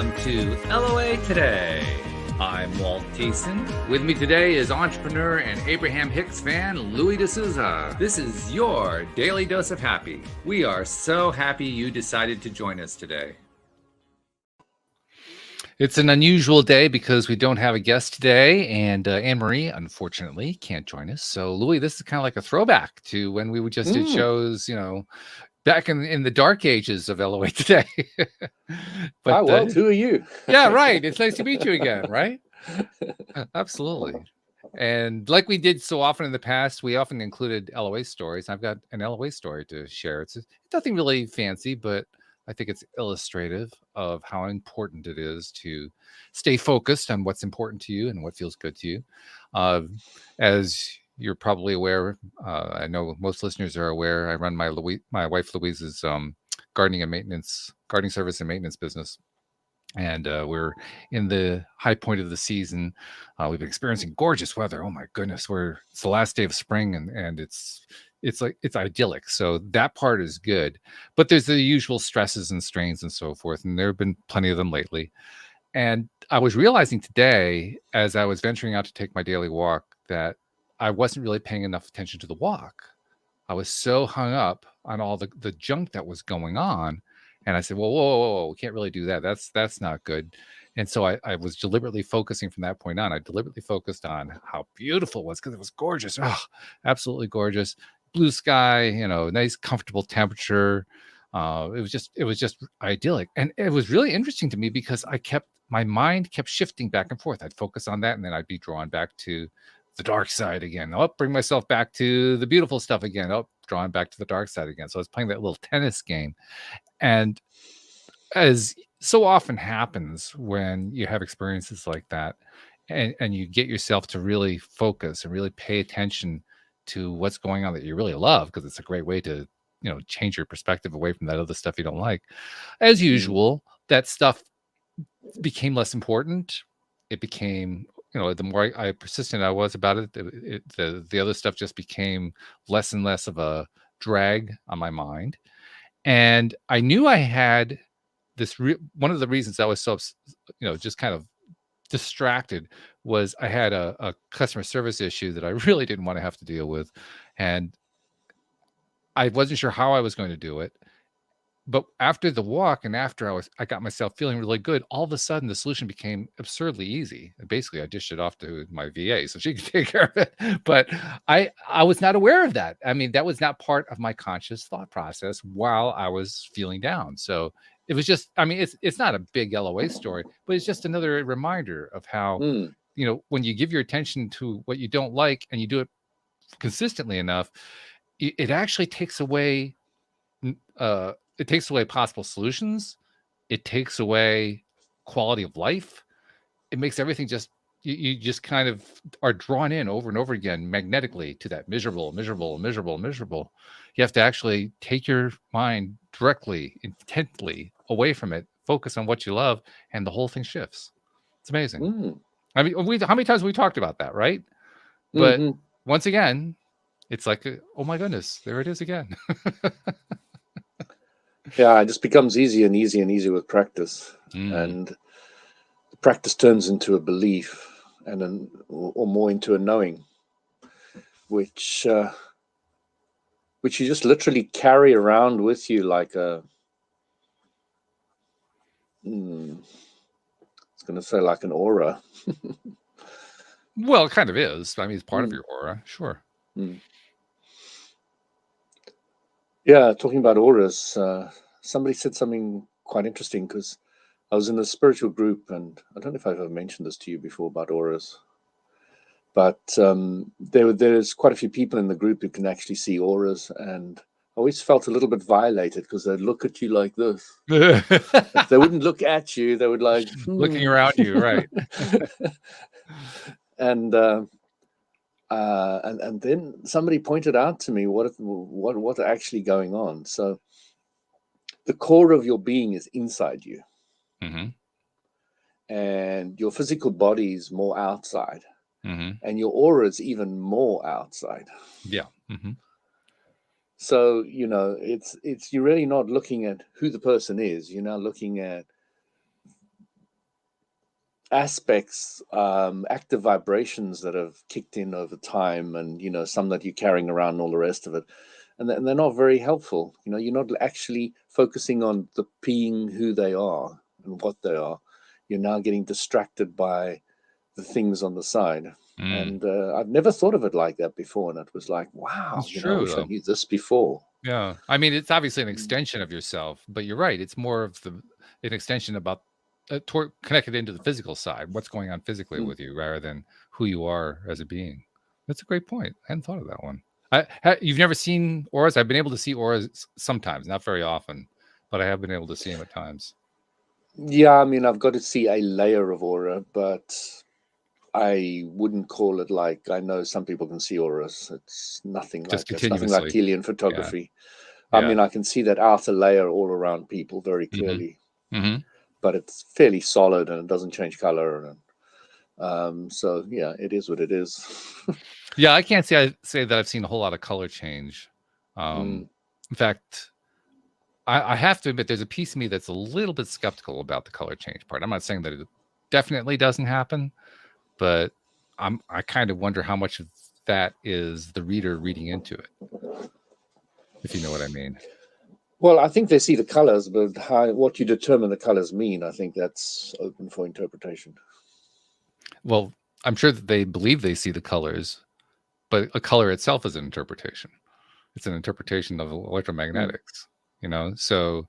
welcome to LOA Today. I'm Walt Thiessen. With me today is entrepreneur and Abraham Hicks fan Louis D'Souza. This is your daily dose of happy. We are so happy you decided to join us today. It's an unusual day because we don't have a guest today, and Anne-Marie, unfortunately, can't join us. So, Louis, this is kind of like a throwback to when we just did shows, back in the dark ages of LOA Today. But Walt, who are you? Yeah, right. It's nice to meet you again, right? Absolutely. And like we did so often in the past, we often included LOA stories. I've got an LOA story to share. It's nothing really fancy, but I think it's illustrative of how important it is to stay focused on what's important to you and what feels good to you. As you're probably aware, I know most listeners are aware, I run my wife Louise's gardening service and maintenance business. And we're in the high point of the season. We've been experiencing gorgeous weather. Oh my goodness, it's the last day of spring, and it's idyllic. So that part is good, but there's the usual stresses and strains and so forth, and there have been plenty of them lately. And I was realizing today, as I was venturing out to take my daily walk, that I wasn't really paying enough attention to the walk. I was so hung up on all the junk that was going on. And I said, whoa, we can't really do that. That's not good. And so I was deliberately focusing from that point on. I deliberately focused on how beautiful it was because it was gorgeous. Oh, absolutely gorgeous. Blue sky, nice, comfortable temperature. It was just idyllic. And it was really interesting to me because my mind kept shifting back and forth. I'd focus on that and then I'd be drawn back to the dark side again. Bring myself back to the beautiful stuff again. Drawn back to the dark side again. So I was playing that little tennis game. And as so often happens when you have experiences like that, and you get yourself to really focus and really pay attention to what's going on that you really love, because it's a great way to, change your perspective away from that other stuff you don't like. As usual, that stuff became less important. It became, the more I persistent I was about it, the other stuff just became less and less of a drag on my mind. And I knew I had this. One of the reasons I was so, just kind of distracted was I had a customer service issue that I really didn't want to have to deal with, and I wasn't sure how I was going to do it. But after the walk and after I got myself feeling really good, all of a sudden the solution became absurdly easy. And basically, I dished it off to my VA so she could take care of it. But I was not aware of that. I mean, that was not part of my conscious thought process while I was feeling down. So it was just, it's not a big LOA story, but it's just another reminder of how, when you give your attention to what you don't like and you do it consistently enough, it actually takes away possible solutions. It takes away quality of life. It makes everything just, you just kind of are drawn in over and over again magnetically to that miserable. You have to actually take your mind directly, intently away from it, focus on what you love, and the whole thing shifts. It's amazing. How many times have we talked about that, right? But once again, it's like, oh my goodness, there it is again. Yeah, it just becomes easier and easier and easier with practice. And the practice turns into a belief or more into a knowing, which you just literally carry around with you like I was going to say like an aura. Well, it kind of is. It's part of your aura, sure. Yeah, talking about auras, somebody said something quite interesting because I was in a spiritual group, and I don't know if I've ever mentioned this to you before about auras, but there's quite a few people in the group who can actually see auras, and I always felt a little bit violated because they'd look at you like this. If they wouldn't look at you, they would like looking around you, right? And then somebody pointed out to me what's actually going on. So the core of your being is inside you, and your physical body is more outside, and your aura is even more outside. Yeah. So it's you're really not looking at who the person is. You're now looking at aspects, active vibrations that have kicked in over time, and some that you're carrying around and all the rest of it, and they're not very helpful. You're not actually focusing on the being who they are and what they are. You're now getting distracted by the things on the side. And I've never thought of it like that before, and it was like, wow, It's I true, wish I though. knew this before. Yeah. I mean, it's obviously an extension of yourself, but you're right. It's more of an extension about connected into the physical side, what's going on physically with you, rather than who you are as a being. That's a great point. I hadn't thought of that one. You've never seen auras? I've been able to see auras sometimes, not very often, but I have been able to see them at times. Yeah, I mean, I've got to see a layer of aura, but I wouldn't call it like, I know some people can see auras. It's nothing Just like that. It's nothing like continuously. helium photography. Yeah. I mean, I can see that outer layer all around people very clearly, but it's fairly solid and it doesn't change color. And so, yeah, it is what it is. Yeah, I can't say that I've seen a whole lot of color change. In fact, I have to admit, there's a piece of me that's a little bit skeptical about the color change part. I'm not saying that it definitely doesn't happen, but I kind of wonder how much of that is the reader reading into it, if you know what I mean. Well, I think they see the colors, but what you determine the colors mean, I think that's open for interpretation. Well, I'm sure that they believe they see the colors, but a color itself is an interpretation. It's an interpretation of electromagnetics, So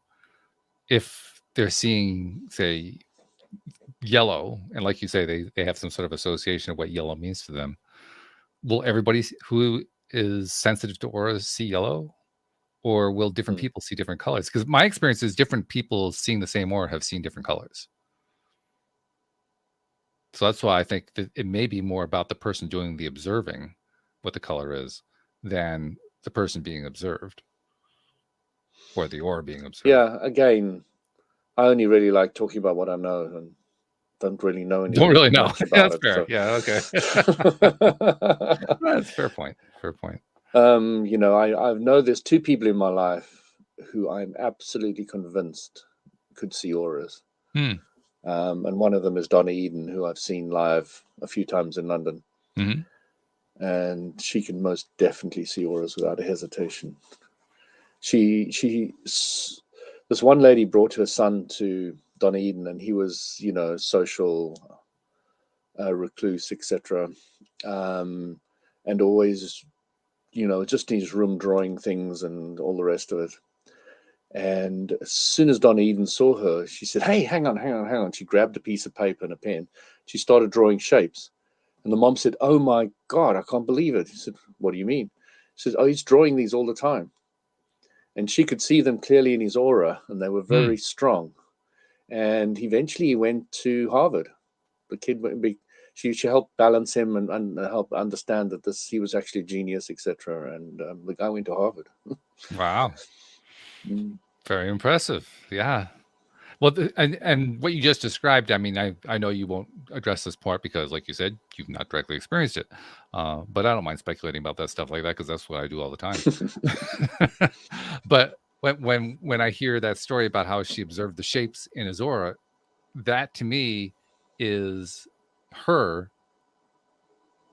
if they're seeing, say, yellow, and like you say, they have some sort of association of what yellow means to them, will everybody who is sensitive to auras see yellow? Or will different people see different colors? Because my experience is different people seeing the same aura have seen different colors. So that's why I think that it may be more about the person doing the observing, what the color is, than the person being observed, or the aura being observed. Yeah, again, I only really like talking about what I know and don't really know anything. Don't really know. Much about That's it. fair. So. Yeah, okay. That's a fair point. Fair point. I know there's two people in my life who I'm absolutely convinced could see auras. And one of them is Donna Eden, who I've seen live a few times in London. And she can most definitely see auras without a hesitation. This one lady brought her son to Donna Eden, and he was, social recluse, etc. And always, just in his room drawing things and all the rest of it. And as soon as Donna Eden saw her, she said, "Hey, hang on." She grabbed a piece of paper and a pen. She started drawing shapes. And the mom said, "Oh my God, I can't believe it." He said, "What do you mean?" She said, "Oh, he's drawing these all the time." And she could see them clearly in his aura, and they were very strong. And eventually he went to Harvard. The kid went big. She helped balance him and help understand that he was actually a genius, etc. And the guy went to Harvard. Wow. Very impressive. Yeah. Well, and what you just described, I mean, I know you won't address this part because, like you said, you've not directly experienced it. But I don't mind speculating about that stuff like that because that's what I do all the time. But when I hear that story about how she observed the shapes in his aura, that to me is her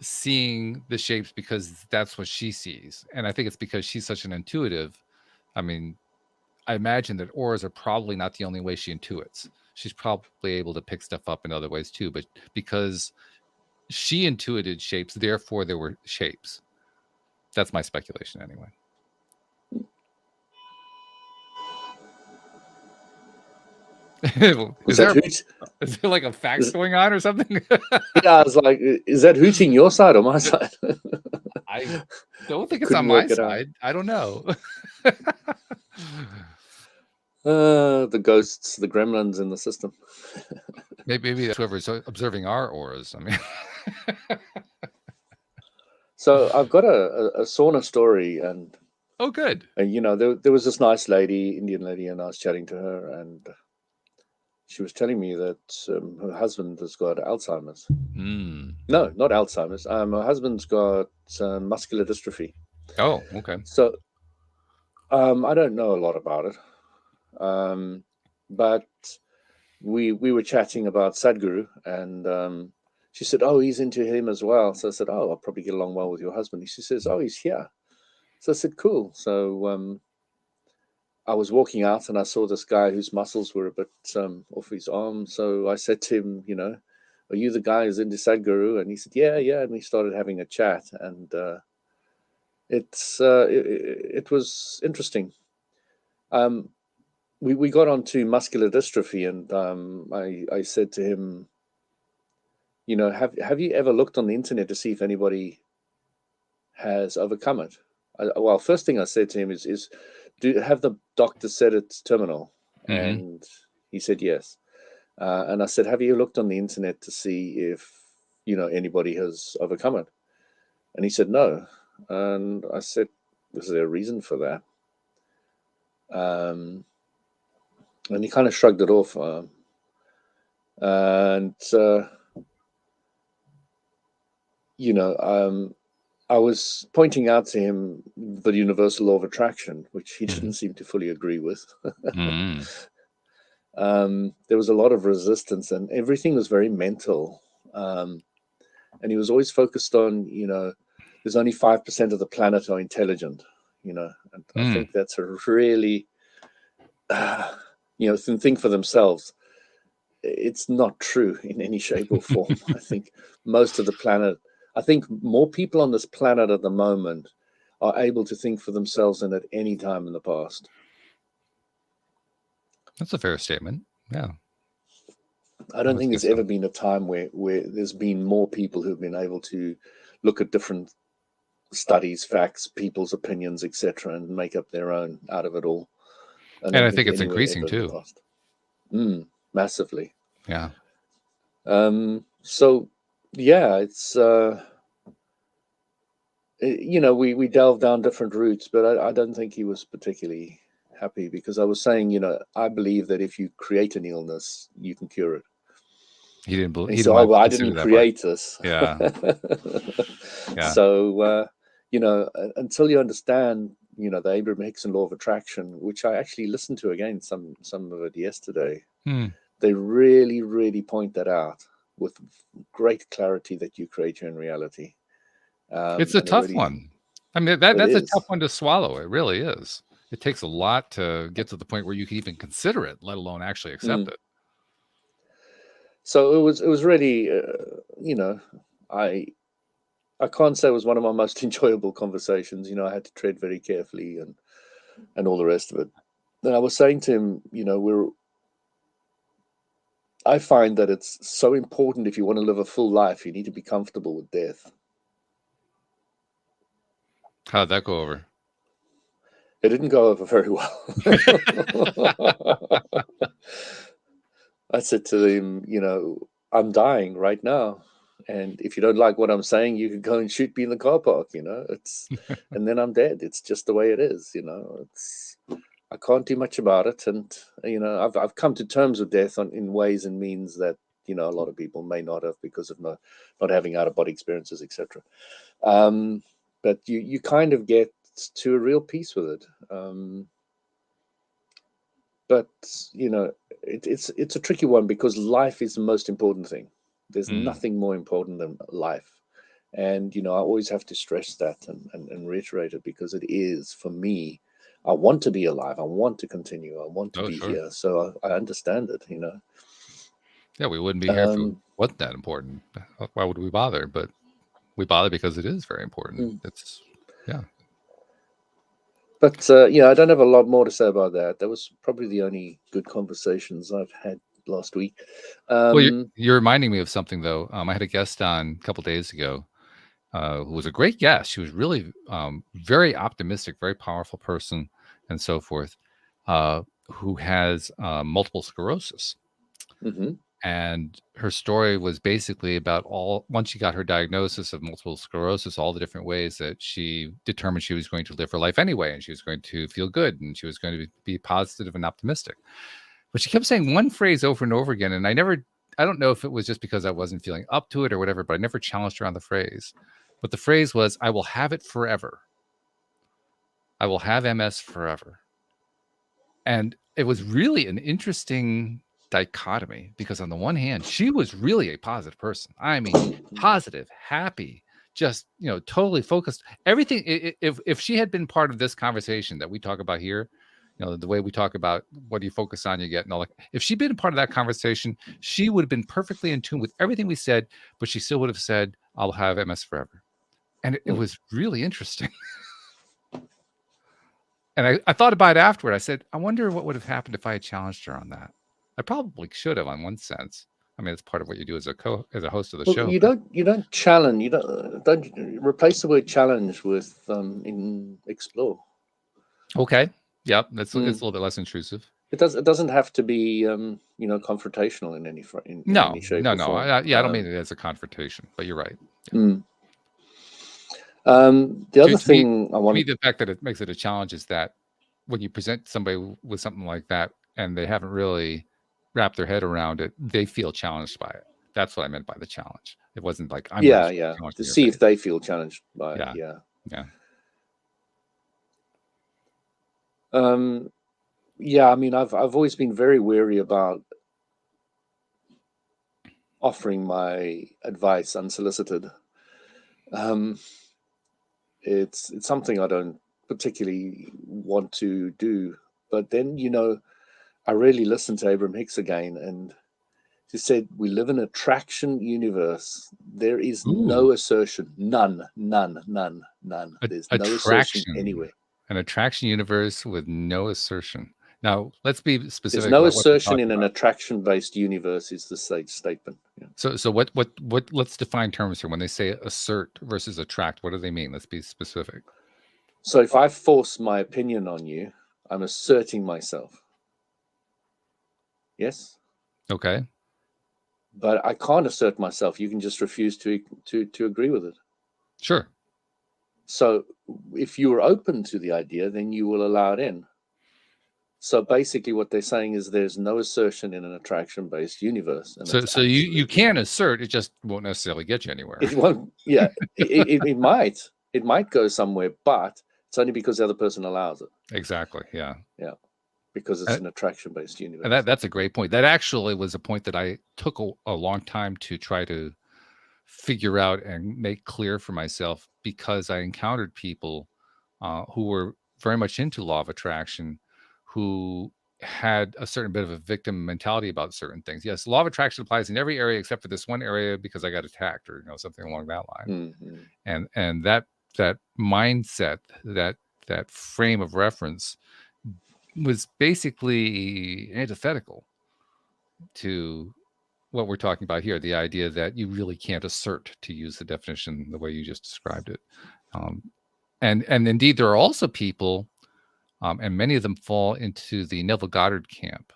seeing the shapes because that's what she sees. And I think it's because she's such an intuitive. I mean, I imagine that auras are probably not the only way she intuits. She's probably able to pick stuff up in other ways too, but because she intuited shapes, therefore there were shapes. That's my speculation anyway. Is there like a fax going on or something? Yeah, I was like, is that hooting your side or my side? I don't think it's on my side. I don't know. The ghosts, the gremlins in the system. Maybe that's whoever's observing our auras. I mean, so I've got a sauna story, and oh, good. And there was this nice lady, Indian lady, and I was chatting to her, and she was telling me that her husband has got Alzheimer's. No, not Alzheimer's. Her husband's got muscular dystrophy. Oh, okay. So I don't know a lot about it, but we were chatting about Sadhguru, and she said, "Oh, he's into him as well." So I said, "Oh, I'll probably get along well with your husband." She says, "Oh, he's here." So I said, "Cool." So I was walking out and I saw this guy whose muscles were a bit off his arm. So I said to him, "Are you the guy who's into Sadhguru?" And he said, "Yeah, yeah." And we started having a chat, and it was interesting. We got onto muscular dystrophy, and I said to him, have you ever looked on the internet to see if anybody has overcome it? Well, first thing I said to him is do have the doctor said it's terminal? Mm-hmm. And he said yes. And I said, have you looked on the internet to see if anybody has overcome it? And he said no. And I said, is there a reason for that? And he kind of shrugged it off. And I was pointing out to him the universal law of attraction, which he didn't seem to fully agree with. Mm-hmm. There was a lot of resistance, and everything was very mental. And he was always focused on, there's only 5% of the planet are intelligent, and I think that's a really, think for themselves. It's not true in any shape or form. I think most of the planet, I think more people on this planet at the moment are able to think for themselves than at any time in the past. That's a fair statement. Yeah. I don't think there's ever been a time where there's been more people who've been able to look at different studies, facts, people's opinions, etc., and make up their own out of it all. And I think it's increasing too. Massively. Yeah. So yeah, it's we delved down different routes, but I don't think he was particularly happy, because I was saying, I believe that if you create an illness, you can cure it. He didn't believe. He said, "Oh, well, I didn't create this." Yeah. Yeah. So until you understand, the Abraham Hicks law of attraction, which I actually listened to again some of it yesterday, they really, really point that out with great clarity, that you create your own reality. It's a tough one. I mean, that's a tough one to swallow. It really is. It takes a lot to get to the point where you can even consider it, let alone actually accept it. So it was really, I can't say it was one of my most enjoyable conversations. I had to tread very carefully and all the rest of it. Then I was saying to him, I find that it's so important, if you want to live a full life, you need to be comfortable with death. How'd that go over? It didn't go over very well. I said to him, I'm dying right now, and if you don't like what I'm saying, you can go and shoot me in the car park. It's and then I'm dead. It's just the way it is. I can't do much about it, and I've come to terms with death in ways and means that a lot of people may not have, because of not having out of body experiences, etc. But you kind of get to a real peace with it. But it's a tricky one, because life is the most important thing. There's nothing more important than life. And I always have to stress that and reiterate it, because it is, for me. I want to be alive. I want to continue. I want to be here. So I understand it. Yeah, we wouldn't be here if it wasn't that important. Why would we bother? But we bother because it is very important. It's yeah. But I don't have a lot more to say about that. That was probably the only good conversations I've had last week. Well, you're reminding me of something, though. I had a guest on a couple days ago who was a great guest. She was really very optimistic, very powerful person, and so forth, who has multiple sclerosis. And her story was basically about once she got her diagnosis of multiple sclerosis, all the different ways that she determined she was going to live her life anyway, and she was going to feel good, and she was going to be positive and optimistic. But she kept saying one phrase over and over again, and I don't know if it was just because I wasn't feeling up to it or whatever, but I never challenged her on the phrase. But the phrase was, "I will have it forever. I will have MS forever." And it was really an interesting dichotomy, because on the one hand, she was really a positive person. I mean, positive, happy, just, totally focused. Everything. If she had been part of this conversation that we talk about here, the way we talk about what do you focus on, you get, and all that. If she'd been a part of that conversation, she would have been perfectly in tune with everything we said, but she still would have said, "I'll have MS forever," and it was really interesting. And I thought about it afterward. I said, I wonder what would have happened if I had challenged her on that. I probably should have, on one sense. I mean, it's part of what you do as a host of the show. You don't challenge. You don't replace the word challenge with explore. Okay. Yep. It's a little bit less intrusive. It doesn't have to be confrontational in any any shape or form. I don't mean it as a confrontation, but you're right. Yeah. The other thing I want to me, the fact that it makes it a challenge is that when you present somebody with something like that and they haven't really wrapped their head around it, they feel challenged by it. That's what I meant by the challenge. It wasn't like I'm to see if they feel challenged by it. Yeah. I mean, I've always been very wary about offering my advice unsolicited. It's something I don't particularly want to do. But then, I really listened to Abraham Hicks again, and he said, we live in an attraction universe. There is no assertion. None. There's no assertion anywhere. An attraction universe with no assertion. Now, let's be specific. There's no assertion in an attraction-based universe is the statement. Yeah. So what let's define terms here. When they say assert versus attract, what do they mean? Let's be specific. So if I force my opinion on you, I'm asserting myself. Yes? Okay. But I can't assert myself. You can just refuse to agree with it. Sure. So if you're open to the idea, then you will allow it in. So basically what they're saying is there's no assertion in an attraction-based universe. And so you can assert, it just won't necessarily get you anywhere. It won't, it might go somewhere, but it's only because the other person allows it. Exactly, yeah. Yeah, because it's an attraction-based universe. And that's a great point. That actually was a point that I took a long time to try to figure out and make clear for myself, because I encountered people who were very much into law of attraction, who had a certain bit of a victim mentality about certain things. Yes, law of attraction applies in every area except for this one area because I got attacked, or something along that line. Mm-hmm. And that mindset, that frame of reference was basically antithetical to what we're talking about here, the idea that you really can't assert, to use the definition the way you just described it. And indeed, there are also people, and many of them fall into the Neville Goddard camp,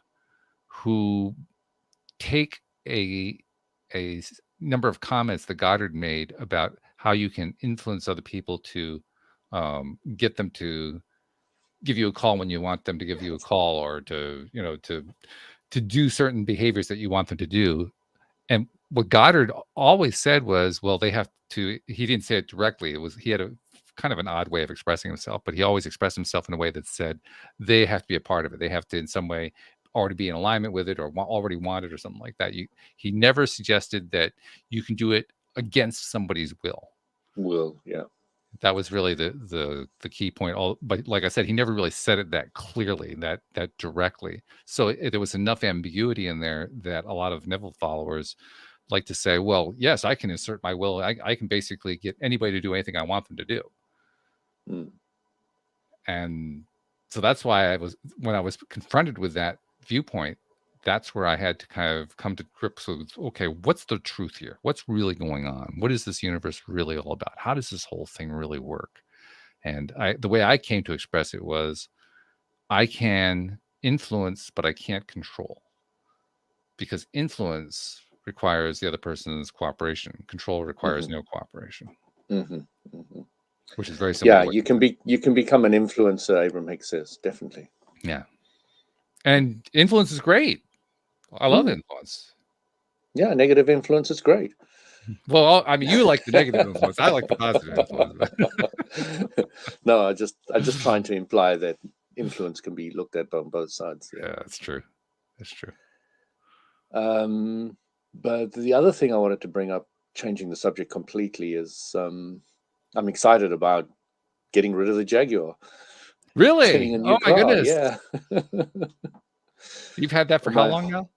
who take a number of comments that Goddard made about how you can influence other people to get them to give you a call when you want them to give you a call, or to do certain behaviors that you want them to do. And what Goddard always said was, well, they have to, he didn't say it directly. He had a kind of an odd way of expressing himself, but he always expressed himself in a way that said they have to be a part of it. They have to in some way already be in alignment with it, or already want it, or something like that. He never suggested that you can do it against somebody's will. Yeah. That was really the key point. But like I said, he never really said it that clearly, that directly. So there was enough ambiguity in there that a lot of Neville followers like to say, well, yes, I can insert my will. I can basically get anybody to do anything I want them to do. And so that's why when I was confronted with that viewpoint, that's where I had to kind of come to grips with, okay, what's the truth here? What's really going on? What is this universe really all about? How does this whole thing really work? And the way I came to express it was, I can influence, but I can't control, because influence requires the other person's cooperation. Control requires no cooperation. Which is very similar. Yeah, you can become an influencer, Abraham Hicks says, definitely. Yeah. And influence is great. I love influence. Yeah, negative influence is great. Well, I mean, you like the negative influence. I like the positive influence. No, I just trying to imply that influence can be looked at on both sides. Yeah, that's true. That's true. But the other thing I wanted to bring up, changing the subject completely, is I'm excited about getting rid of the Jaguar, Really? getting a new Oh my car. goodness. Yeah. You've had that for how My long now?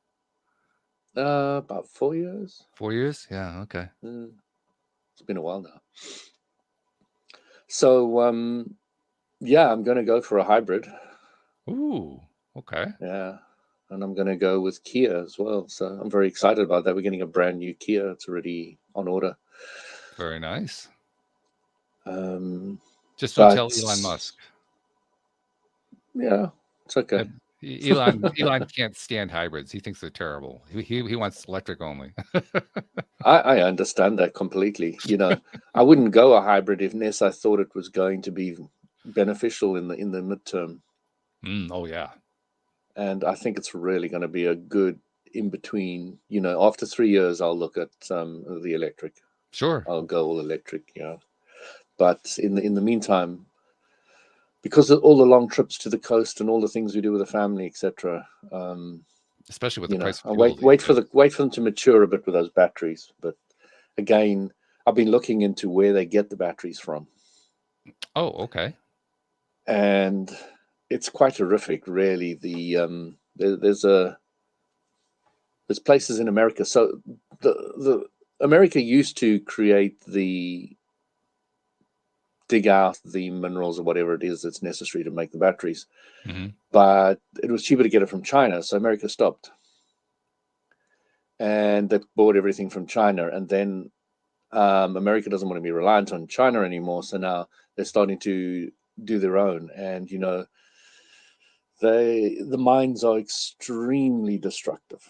about 4 years. 4 years? Yeah. Okay. It's been a while now. So yeah, I'm going to go for a hybrid. Ooh. Okay. Yeah. And I'm going to go with Kia as well. So I'm very excited about that. We're getting a brand new Kia. It's already on order. Very nice. Um, Just don't tell but Elon Musk. yeah, it's okay. Elon can't stand hybrids. He thinks they're terrible. He wants electric only. I understand that completely. I wouldn't go a hybrid unless I thought it was going to be beneficial in the midterm. Oh yeah. And I think it's really going to be a good in between. After 3 years, I'll look at the electric. Sure. I'll go all electric. Yeah. But in the meantime, because of all the long trips to the coast and all the things we do with the family, etc. Especially with the price of I fuel these wait for days. them to mature a bit with those batteries. But again, I've been looking into where they get the batteries from, Oh, okay. and it's quite horrific, really. There's places in America. So the America used to dig out the minerals or whatever it is that's necessary to make the batteries, but it was cheaper to get it from China, so America stopped, and they bought everything from China, and then America doesn't want to be reliant on China anymore, so now they're starting to do their own, and the mines are extremely destructive.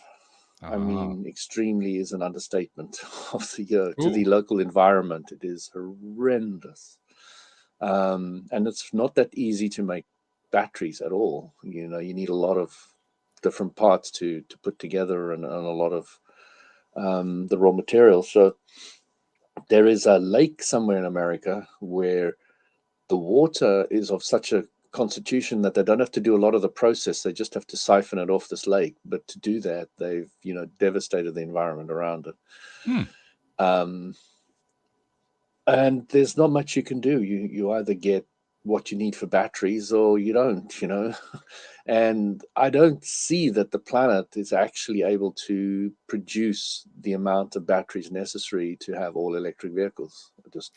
I mean, extremely is an understatement of the year. To the local environment, it is horrendous. And it's not that easy to make batteries at all. You need a lot of different parts to put together, and a lot of the raw materials. So there is a lake somewhere in America where the water is of such a constitution that they don't have to do a lot of the process. They just have to siphon it off this lake. But to do that, they've devastated the environment around it. And there's not much you can do. You either get what you need for batteries or you don't. And I don't see that the planet is actually able to produce the amount of batteries necessary to have all electric vehicles. I just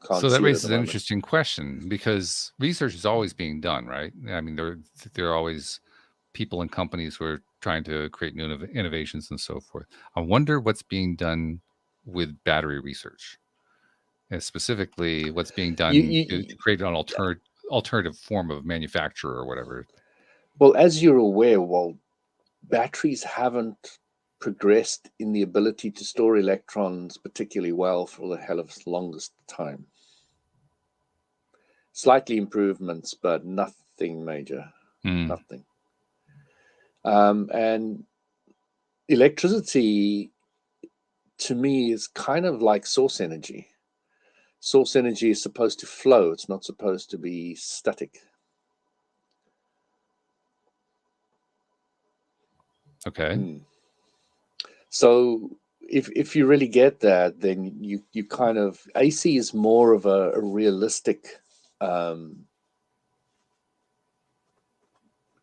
can't So that see it at the raises an moment. interesting question, because research is always being done, right? I mean, there are always people and companies who are trying to create new innovations and so forth. I wonder what's being done with battery research, and specifically what's being done to create an alternative form of manufacture or whatever. Well, as you're aware, Walt, batteries haven't progressed in the ability to store electrons particularly well for the hell of the longest time. Slightly improvements, but nothing major. Nothing. And electricity, to me, is kind of like source energy. Source energy is supposed to flow. It's not supposed to be static. Okay. So if you really get that, then you kind of, AC is more of a realistic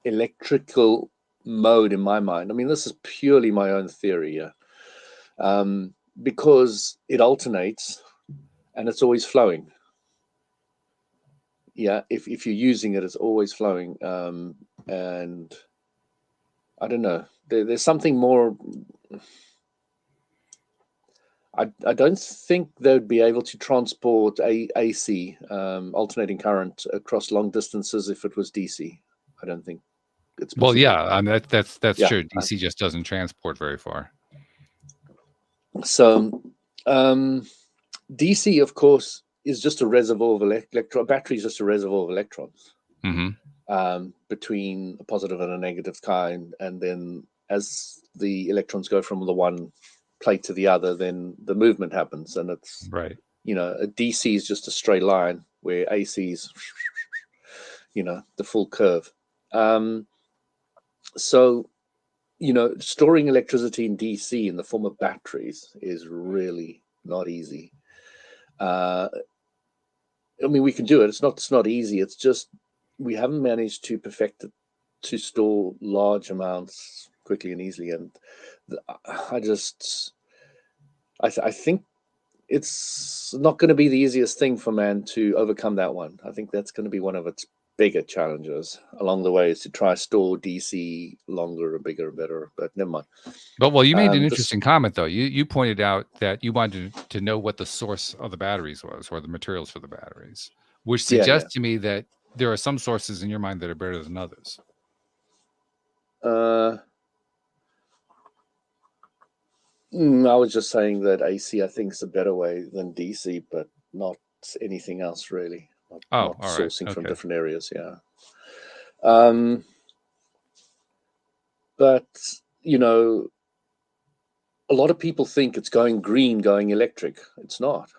electrical mode in my mind. I mean, this is purely my own theory, yeah. Because it alternates and it's always flowing. Yeah, if you're using it, it's always flowing. And I don't know, there's something more. I don't think they'd be able to transport AC, alternating current, across long distances if it was DC. I don't think it's possible. Well, yeah, I mean, that's Yeah, true. DC just doesn't transport very far. So DC, of course, is just a reservoir of electron. Battery is just a reservoir of electrons between a positive and a negative kind, and then as the electrons go from the one plate to the other, then the movement happens, and it's right. A DC is just a straight line, where AC is the full curve. So storing electricity in DC in the form of batteries is really not easy. I mean, we can do it. It's not easy. It's just we haven't managed to perfect it to store large amounts quickly and easily. And I think it's not going to be the easiest thing for man to overcome that one. I think that's going to be one of its bigger challenges along the way, is to try store DC longer and bigger and better. But never mind. But well, you made an interesting comment though. You pointed out that you wanted to know what the source of the batteries was, or the materials for the batteries, which suggests to me that there are some sources in your mind that are better than others. I was just saying that AC, I think, is a better way than DC, but not anything else really. Not sourcing from different areas. Yeah. But a lot of people think it's going green, going electric. It's not.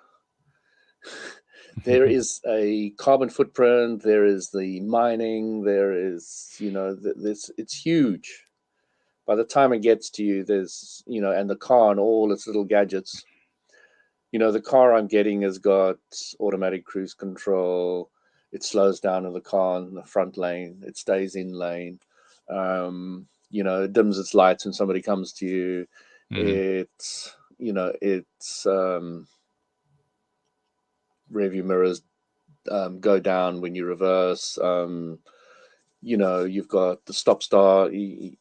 There is a carbon footprint. There is the mining. There is, it's huge. By the time it gets to you, there's, and the car and all its little gadgets. The car I'm getting has got automatic cruise control. It slows down in the car in the front lane. It stays in lane. It dims its lights when somebody comes to you. It's rearview mirrors go down when you reverse. You've got the stop start. You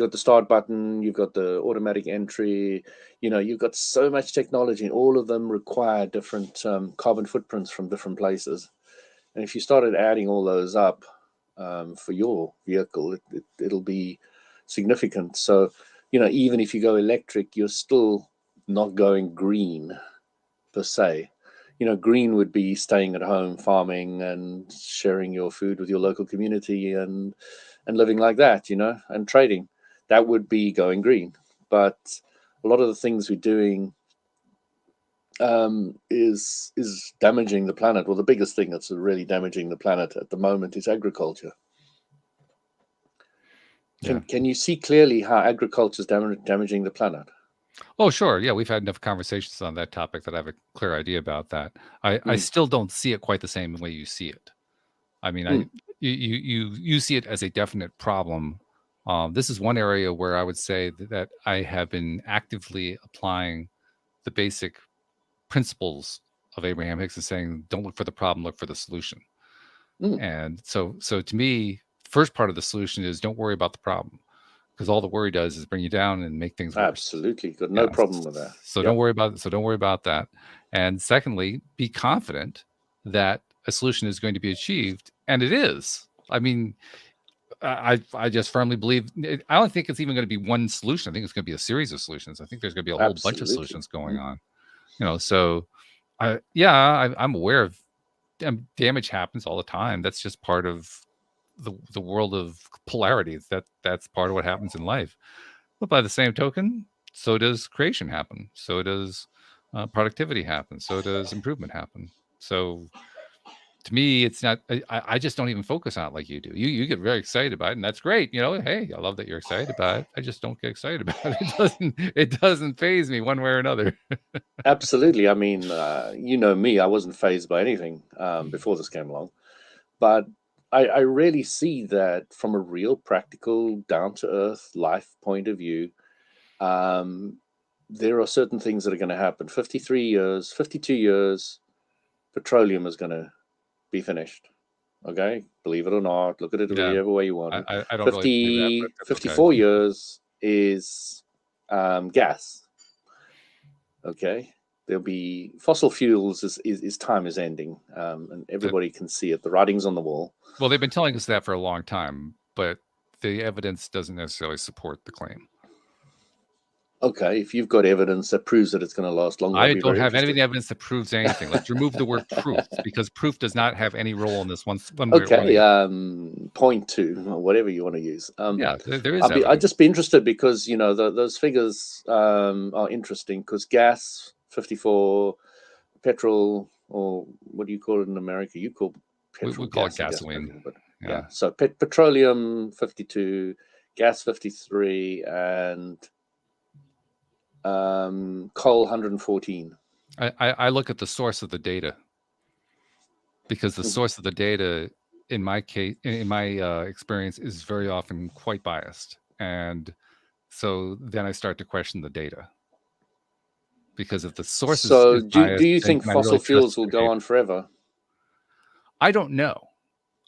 got the start button. You've got the automatic entry. You've got so much technology, and all of them require different carbon footprints from different places. And if you started adding all those up for your vehicle, it'll be significant. So, even if you go electric, you're still not going green per se. Green would be staying at home, farming, and sharing your food with your local community, and living like that, and trading. That would be going green. But a lot of the things we're doing is damaging the planet. Well, the biggest thing that's really damaging the planet at the moment is agriculture. Can you see clearly how agriculture is damaging the planet? Oh, sure. Yeah, we've had enough conversations on that topic that I have a clear idea about that. I still don't see it quite the same way you see it. I mean, you see it as a definite problem. This is one area where I would say that I have been actively applying the basic principles of Abraham Hicks, and saying, don't look for the problem, look for the solution. And so to me, first part of the solution is don't worry about the problem, because all the worry does is bring you down and make things worse. Absolutely. Got no problem with that. So don't worry about it. So don't worry about that. And secondly, be confident that a solution is going to be achieved, and it is. I mean, I just firmly believe. I don't think it's even going to be one solution. I think it's going to be a series of solutions. I think there's going to be a whole bunch of solutions going on. So I'm aware of damage happens all the time. That's just part of the world of polarity. That's part of what happens in life. But by the same token, so does creation happen. So does productivity happen. So does improvement happen. So to me, it's not. I just don't even focus on it like you do. You get very excited about it, and that's great. Hey, I love that you're excited about it. I just don't get excited about it. It doesn't faze me one way or another. Absolutely. I mean, me, I wasn't fazed by anything before this came along, but I really see that from a real practical, down-to-earth life point of view. There are certain things that are going to happen. 52 years, petroleum is going to be finished. Okay, believe it or not, look at it whichever way you want. I don't really believe that, but 54 years is gas. Okay, there'll be fossil fuels is time is ending, and everybody can see it. The writing's on the wall. Well, they've been telling us that for a long time, but the evidence doesn't necessarily support the claim. Okay, if you've got evidence that proves that it's going to last longer, I don't have any evidence that proves anything. Let's remove the word proof, because proof does not have any role in this one. Okay, point two, whatever you want to use. There is. I'd just be interested, because those figures are interesting, because gas 54, petrol, or what do you call it in America? You call petrol. We call it gasoline. Yeah. So petroleum 52, gas 53, and coal 114. I look at the source of the data, because the source of the data, in my case, in my experience, is very often quite biased, and so then I start to question the data, because if the source So is do biased, you then think can I really fossil trust fuels will the go data? on forever? I don't know.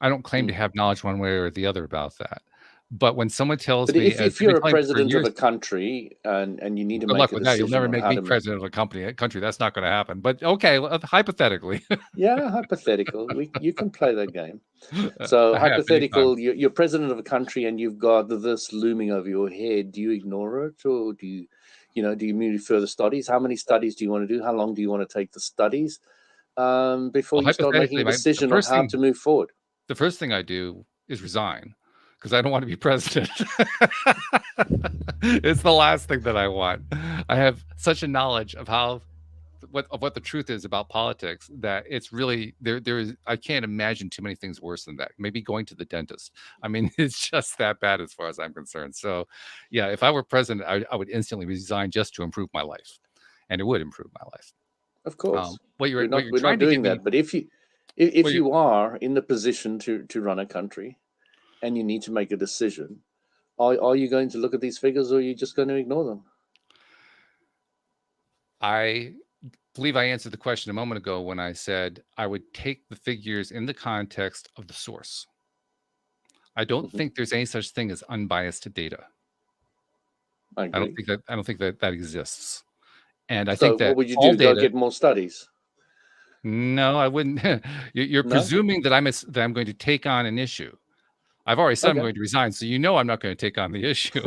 I don't claim to have knowledge one way or the other about that. But when someone tells But me, as if they've been you're a telling me for president of years, a country and you need to good make luck a with that. You'll decision never on make how me to president of a country. That's not going to happen. But okay, hypothetically. Yeah, hypothetical. You can play that game. So I have many times. hypothetical, you're president of a country and you've got this looming over your head. Do you ignore it, or do you move further studies? How many studies do you want to do? How long do you want to take the studies before Well, you start making hypothetically, a decision on how to move forward? the first thing I do is resign, because I don't want to be president. It's the last thing that I want. I have such a knowledge of what the truth is about politics that it's really there is, I can't imagine too many things worse than that. Maybe going to the dentist. I mean, it's just that bad as far as I'm concerned. So yeah, if I were president, I would instantly resign just to improve my life, and it would improve my life. Of course, What you're we're trying not to doing get me, that. But if you are in the position to run a country and you need to make a decision, are you going to look at these figures, or are you just going to ignore them? I believe I answered the question a moment ago when I said I would take the figures in the context of the source. I don't think there's any such thing as unbiased data. I I don't agree. think that exists. And I So think what that would you all do? Go data. get more studies? No, I wouldn't. You're No? presuming that I'm going to take on an issue. I've already said I'm Okay. going to resign, so I'm not going to take on the issue.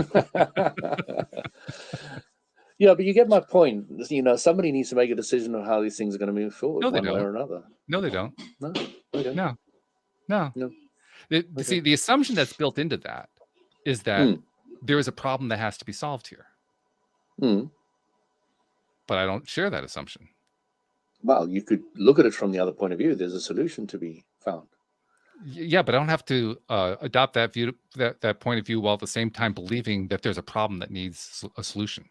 Yeah, but you get my point. Somebody needs to make a decision on how these things are going to move forward, No, they one way don't. or another. No, they don't. No? Okay. No, no. No. See, Okay. the assumption that's built into that is that there is a problem that has to be solved here. But I don't share that assumption. Well, you could look at it from the other point of view. There's a solution to be found. Yeah, but I don't have to adopt that view, that point of view, while at the same time believing that there's a problem that needs a solution.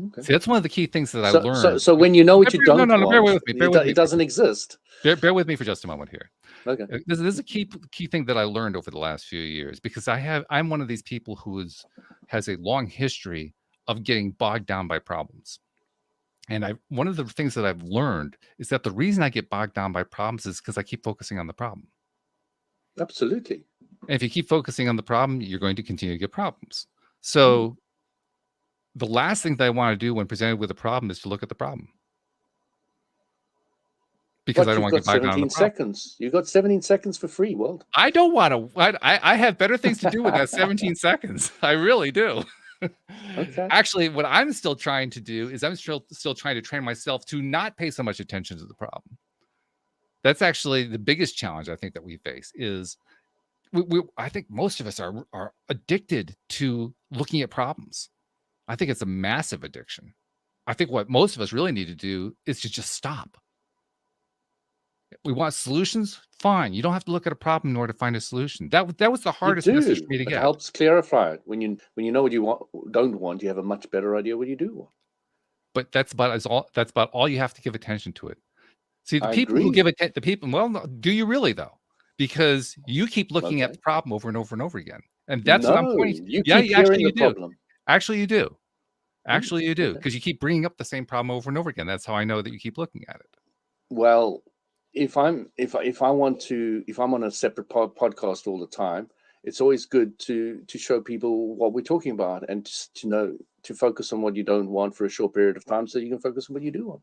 Okay. See, that's one of the key things that I learned. So when you know what you don't want, bear with me. it doesn't exist. Bear with me for just a moment here. Okay. This is a key thing that I learned over the last few years, because I'm one of these people who has a long history of getting bogged down by problems. And one of the things that I've learned is that the reason I get bogged down by problems is because I keep focusing on the problem. Absolutely. And if you keep focusing on the problem, you're going to continue to get problems. So the last thing that I want to do when presented with a problem is to look at the problem. Because I don't want to get bogged down on the problem. 17 seconds. You got 17 seconds for free, Walt. I don't want to. I have better things to do with that 17 seconds. I really do. Okay. Actually, what I'm still trying to do is I'm still trying to train myself to not pay so much attention to the problem. That's actually the biggest challenge I think that we face is I think most of us are addicted to looking at problems. I think it's a massive addiction. I think what most of us really need to do is to just stop. We want solutions. Fine. You don't have to look at a problem in order to find a solution. That was the hardest message for me to It get. helps clarify it. When you know what you don't want, you have a much better idea what you do want. But that's about all you have to give attention to it. See, the people agree. who give it, the people, well, do you really though? Because you keep looking at the problem over and over and over again. And that's what I'm pointing to. You keep hearing the problem. Actually, you do. Actually, you do. Because you keep bringing up the same problem over and over again. That's how I know that you keep looking at it. Well, if I'm on a separate podcast all the time, it's always good to show people what we're talking about and to focus on what you don't want for a short period of time so you can focus on what you do want.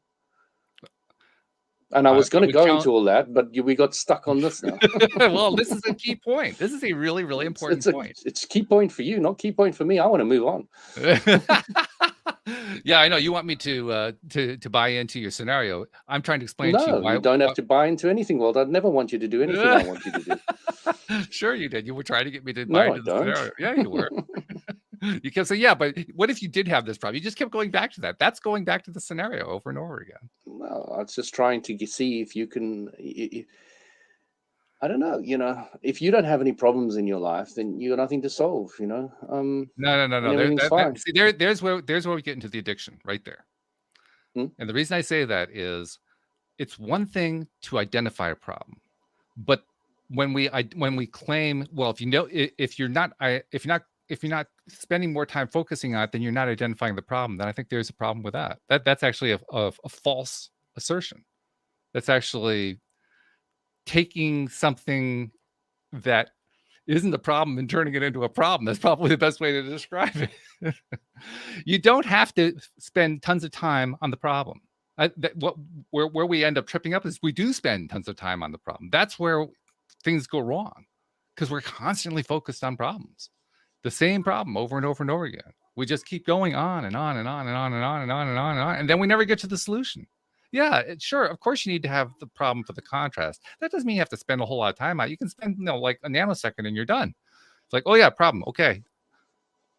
And I was going to go into all that, but we got stuck on this now. Well, this is a key point. This is a really, really important point. It's a key point for you, not key point for me. I want to move on. Yeah, I know. You want me to buy into your scenario. I'm trying to explain to you why you don't have to buy into anything. Well, I'd never want you to do anything I want you to do. Sure you did. You were trying to get me to buy into the scenario. Yeah, you were. You kept saying, yeah, but what if you did have this problem? You just kept going back to that. That's going back to the scenario over and over again. Well, I was just trying to see if you can. I don't know. If you don't have any problems in your life, then you got nothing to solve. No. And everything's That, fine. see, there's where we get into the addiction right there. And the reason I say that is, it's one thing to identify a problem, but when we claim, well, if you're not spending more time focusing on it, then you're not identifying the problem. Then I think there's a problem with that. That's actually a false assertion. That's actually taking something that isn't a problem and turning it into a problem. That's probably the best way to describe it. You don't have to spend tons of time on the problem. Where we end up tripping up is we do spend tons of time on the problem. That's where things go wrong, because we're constantly focused on problems, the same problem over and over and over again. We just keep going on and on and on and on and on and on and on and on, and then we never get to the solution. Yeah, sure. Of course, you need to have the problem for the contrast. That doesn't mean you have to spend a whole lot of time on it. You can spend, like a nanosecond and you're done. It's like, oh yeah, problem. Okay,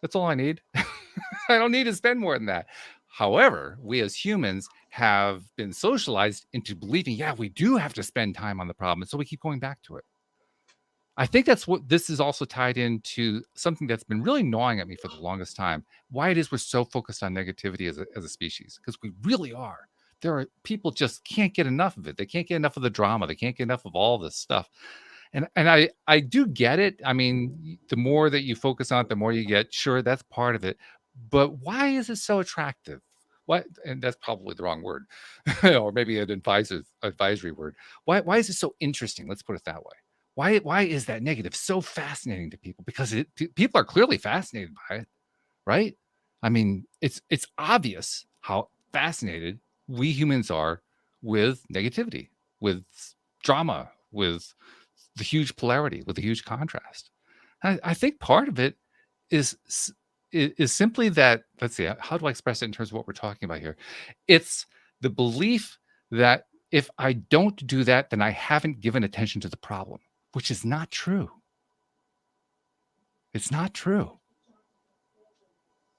that's all I need. I don't need to spend more than that. However, we as humans have been socialized into believing, yeah, we do have to spend time on the problem. And so we keep going back to it. I think that's what this is also tied into something that's been really gnawing at me for the longest time. Why it is we're so focused on negativity as a species, because we really are. There are people just can't get enough of it. They can't get enough of the drama. They can't get enough of all this stuff. And I do get it. I mean, the more that you focus on it, the more you get. Sure, that's part of it. But why is it so attractive? What? And that's probably the wrong word, or maybe an advisory word. Why is it so interesting? Let's put it that way. Why is that negative so fascinating to people? Because people are clearly fascinated by it, right? I mean, it's obvious how fascinated we humans are with negativity, with drama, with the huge polarity, with the huge contrast. I think part of it is simply that, let's see, how do I express it in terms of what we're talking about here? It's the belief that if I don't do that, then I haven't given attention to the problem, which is not true. It's not true.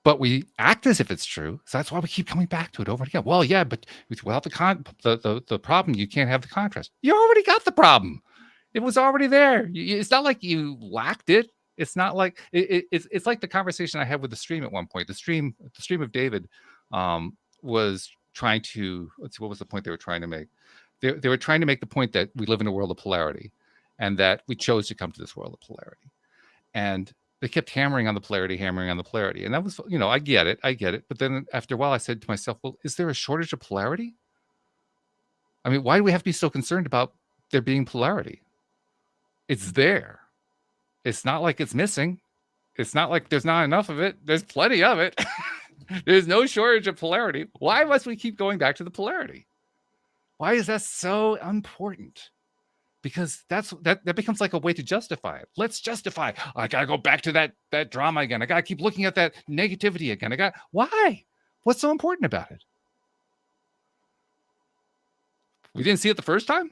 But we act as if it's true. So that's why we keep coming back to it over and again. Well, yeah, but without the problem, you can't have the contrast. You already got the problem. It was already there. It's not like you lacked it. It's not like it's like the conversation I had with the stream at one point. The stream of David was trying to, let's see, what was the point they were trying to make? They were trying to make the point that we live in a world of polarity, and that we chose to come to this world of polarity. And they kept hammering on the polarity. And that was, I get it. But then after a while, I said to myself, well, is there a shortage of polarity? I mean, why do we have to be so concerned about there being polarity? It's there. It's not like it's missing. It's not like there's not enough of it. There's plenty of it. There's no shortage of polarity. Why must we keep going back to the polarity? Why is that so important? Because that becomes like a way to justify it. Let's justify. I gotta go back to that drama again. I gotta keep looking at that negativity again. Why? What's so important about it? We didn't see it the first time?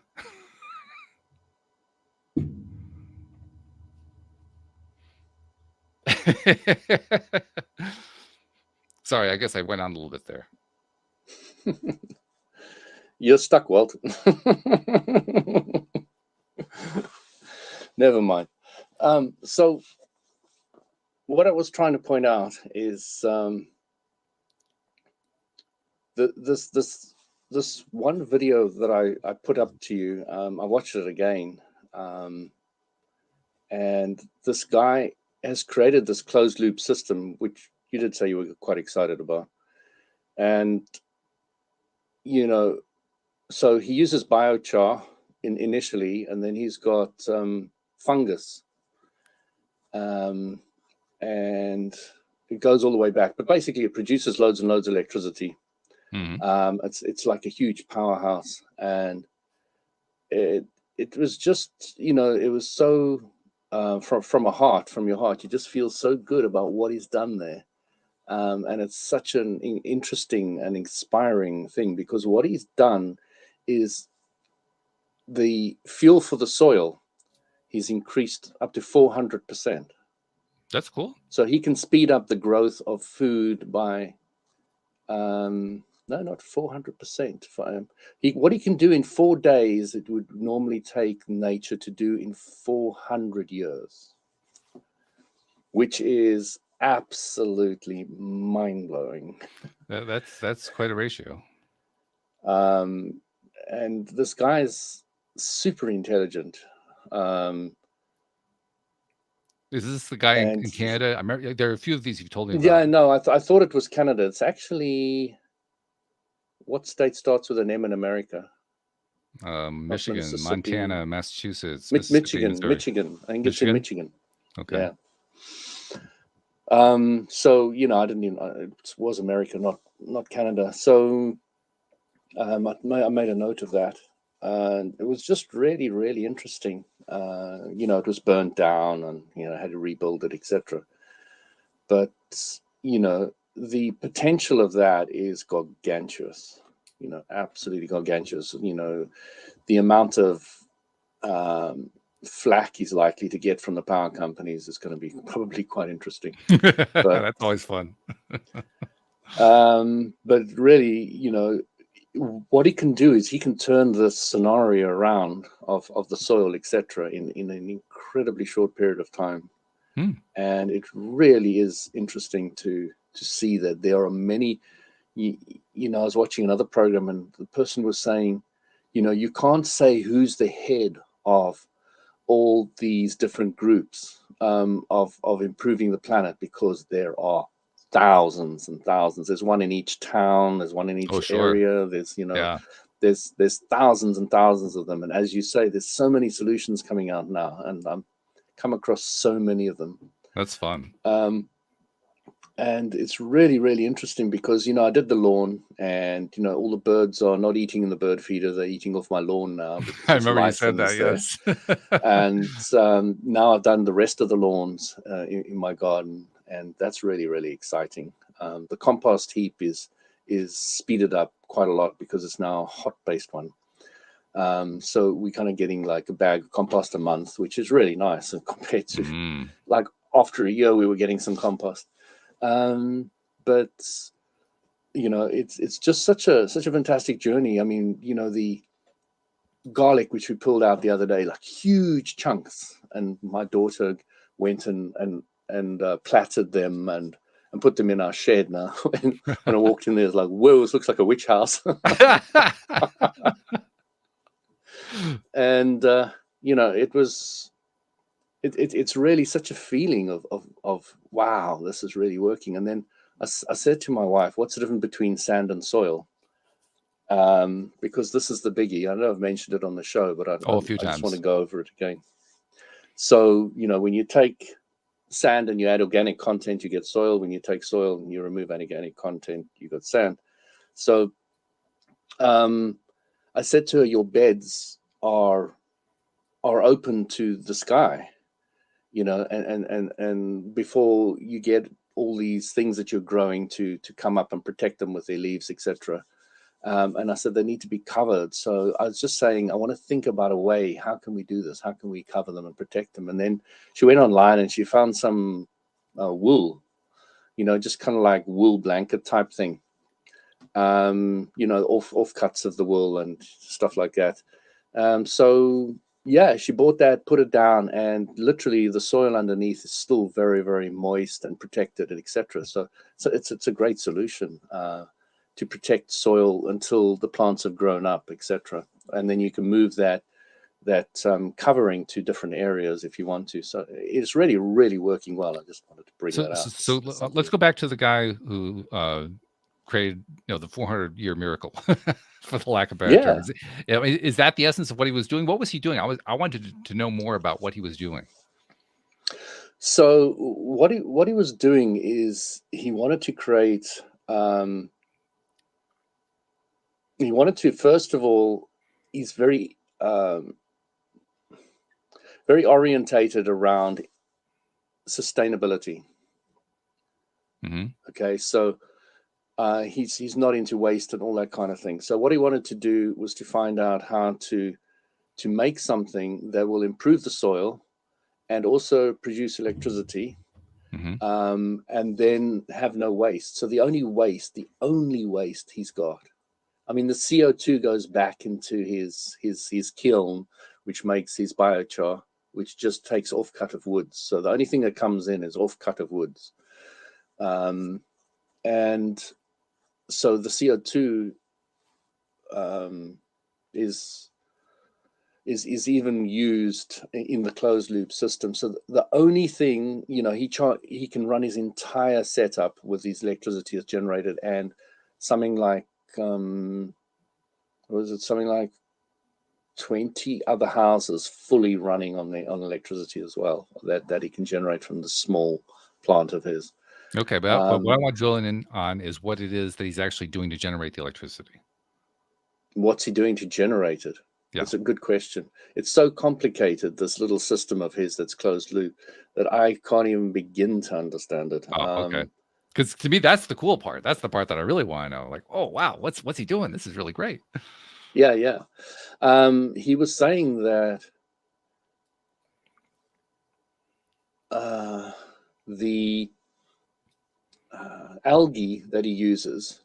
Sorry, I guess I went on a little bit there. You're stuck, Walt. Never mind. So what I was trying to point out is this one video that I put up to you. I watched it again, and this guy has created this closed loop system, which you did say you were quite excited about. And so he uses biochar initially, and then he's got fungus, and it goes all the way back. But basically, it produces loads and loads of electricity. Mm-hmm. It's like a huge powerhouse, and it was just it was so from your heart, you just feel so good about what he's done there. And it's such an interesting and inspiring thing, because what he's done is the fuel for the soil he's increased up to 400%. That's cool. So he can speed up the growth of food by No, not 400%. What he can do in 4 days, it would normally take nature to do in 400 years, which is absolutely mind-blowing. That's quite a ratio. And this guy is super intelligent. Is this the guy in And Canada? I remember there are a few of these you've told me yeah, about. no, I thought it was Canada. It's actually, what state starts with an M in America? Not Michigan, Mississippi. Montana, Massachusetts, Mississippi, Michigan. Missouri. Michigan. I think it's in Michigan. Okay. Yeah. So I didn't even. It was America, not Canada. So I made a note of that, and it was just really, really interesting. It was burnt down, and had to rebuild it, etc. But the potential of that is gargantuous. Absolutely gargantuous. The amount of flack he's likely to get from the power companies is going to be probably quite interesting. But that's always fun. But really, what he can do is he can turn the scenario around of the soil, etc., in an incredibly short period of time. And it really is interesting to see that there are many. I was watching another program, and the person was saying, you can't say who's the head of all these different groups of improving the planet, because there are thousands and thousands. There's one in each town. There's one in each area. There's there's thousands and thousands of them. And as you say, there's so many solutions coming out now, and I'm come across so many of them. That's fun. And it's really, really interesting because, I did the lawn, and, all the birds are not eating in the bird feeder. They're eating off my lawn now. I remember you said that, yes. And now I've done the rest of the lawns in my garden, and that's really, really exciting. The compost heap is speeded up quite a lot because it's now a hot-based one. So we're kind of getting like a bag of compost a month, which is really nice compared to like after a year we were getting some compost. But it's just such a fantastic journey. I mean, the garlic which we pulled out the other day, like huge chunks, and my daughter went and platted them and put them in our shed now. when I walked in there, it's like, whoa, this looks like a witch house. And it's really such a feeling of wow, this is really working. And then I said to my wife, what's the difference between sand and soil? Because this is the biggie. I know I've mentioned it on the show, but I just want to go over it again. So, when you take sand and you add organic content, you get soil. When you take soil and you remove inorganic content, you got sand. So I said to her, your beds are open to the sky, and before you get all these things that you're growing to come up and protect them with their leaves, etc. And I said they need to be covered. So I was just saying, I want to think about a way. How can we do this? How can we cover them and protect them? And then she went online and she found some wool, just kind of like wool blanket type thing. Offcuts of the wool and stuff like that. So yeah, she bought that, put it down, and literally the soil underneath is still very, very moist and protected, and etc. So it's a great solution to protect soil until the plants have grown up, etc. And then you can move that covering to different areas if you want to. So it's really, really working well. I just wanted to bring that out. So let's go back to the guy who created the 400-year miracle, for the lack of better terms. Is that the essence of what he was doing? What was he doing? I wanted to know more about what he was doing. So what he was doing is he wanted to create. He wanted to, first of all, he's very very orientated around sustainability. Okay, so he's not into waste and all that kind of thing. So what he wanted to do was to find out how to make something that will improve the soil and also produce electricity, and then have no waste. So the only waste he's got, I mean, the CO2 goes back into his kiln, which makes his biochar, which just takes off-cut of woods. So the only thing that comes in is off-cut of woods. And so the CO2 is even used in the closed loop system. So the only thing, he can run his entire setup with his electricity is generated, and something like something like 20 other houses fully running on electricity as well, that he can generate from the small plant of his. Okay, but what I want to drill in on is what it is that he's actually doing to generate the electricity. What's he doing to generate it? Yeah. It's a good question. It's so complicated, this little system of his that's closed loop, that I can't even begin to understand it. Oh, okay. Because to me, that's the cool part. That's the part that I really want to know. Like, oh wow, what's he doing? This is really great. Yeah. He was saying that the algae that he uses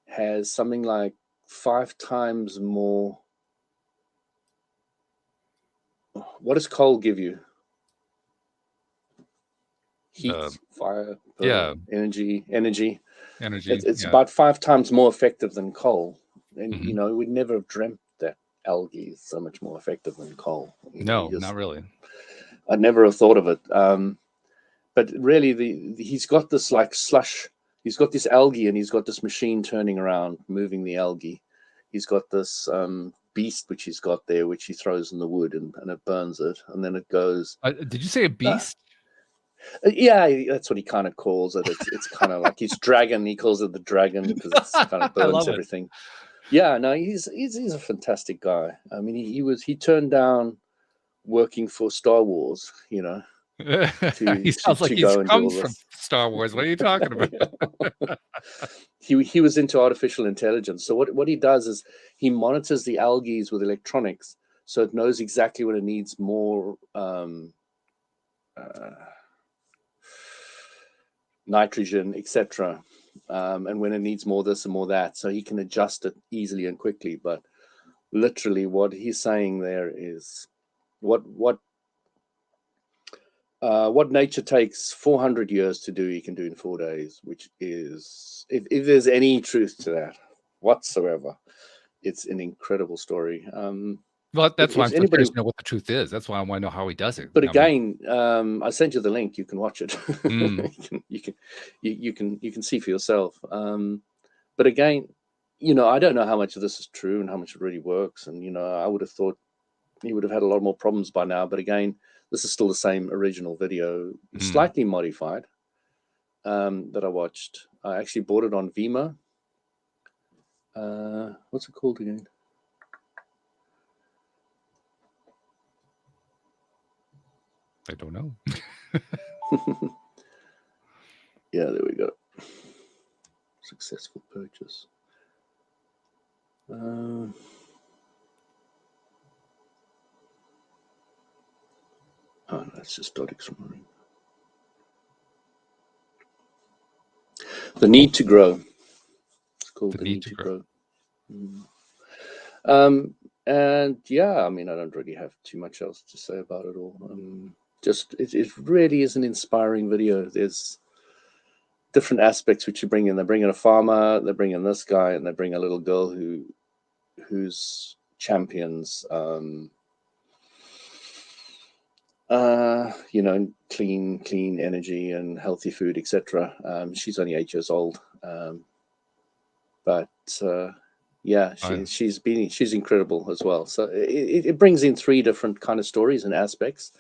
has something like 5 times more. What does coal give you? Heat, fire, energy. It's about 5 times more effective than coal. And we'd never have dreamt that algae is so much more effective than coal. No, not really. I'd never have thought of it. But really, he's got this like slush. He's got this algae, and he's got this machine turning around, moving the algae. He's got this beast which he's got there, which he throws in the wood, and it burns it, and then it goes. Did you say a beast? Yeah, that's what he kind of calls it. It's kind of like his dragon. He calls it the dragon because it kind of burns everything. Yeah, no, he's a fantastic guy. I mean, he turned down working for Star Wars, he sounds like he comes from Star Wars. What are you talking about? He was into artificial intelligence. So what he does is he monitors the algae with electronics, so it knows exactly when it needs more nitrogen, etc., and when it needs more this and more that, so he can adjust it easily and quickly. But literally, what he's saying there is what nature takes 400 years to do, he can do in 4 days, which is, if there's any truth to that whatsoever, it's an incredible story. Well, that's why I'm curious to know what the truth is. That's why I want to know how he does it. But again, I sent you the link. You can watch it. You can see for yourself. But again, I don't know how much of this is true and how much it really works. And I would have thought he would have had a lot more problems by now. But again, this is still the same original video, slightly modified, that I watched. I actually bought it on Vimeo. What's it called again? I don't know. Yeah, there we go. Successful purchase. Oh, no, that's just Dodix Marine. The Need to Grow. It's called The Need to Grow. And yeah, I mean, I don't really have too much else to say about it all. Just it really is an inspiring video. There's different aspects which you bring in. They bring in a farmer, they bring in this guy, and they bring a little girl who's champions clean energy and healthy food, etc. She's only 8 years old, but yeah, she's incredible as well. So it brings in 3 different kind of stories and aspects,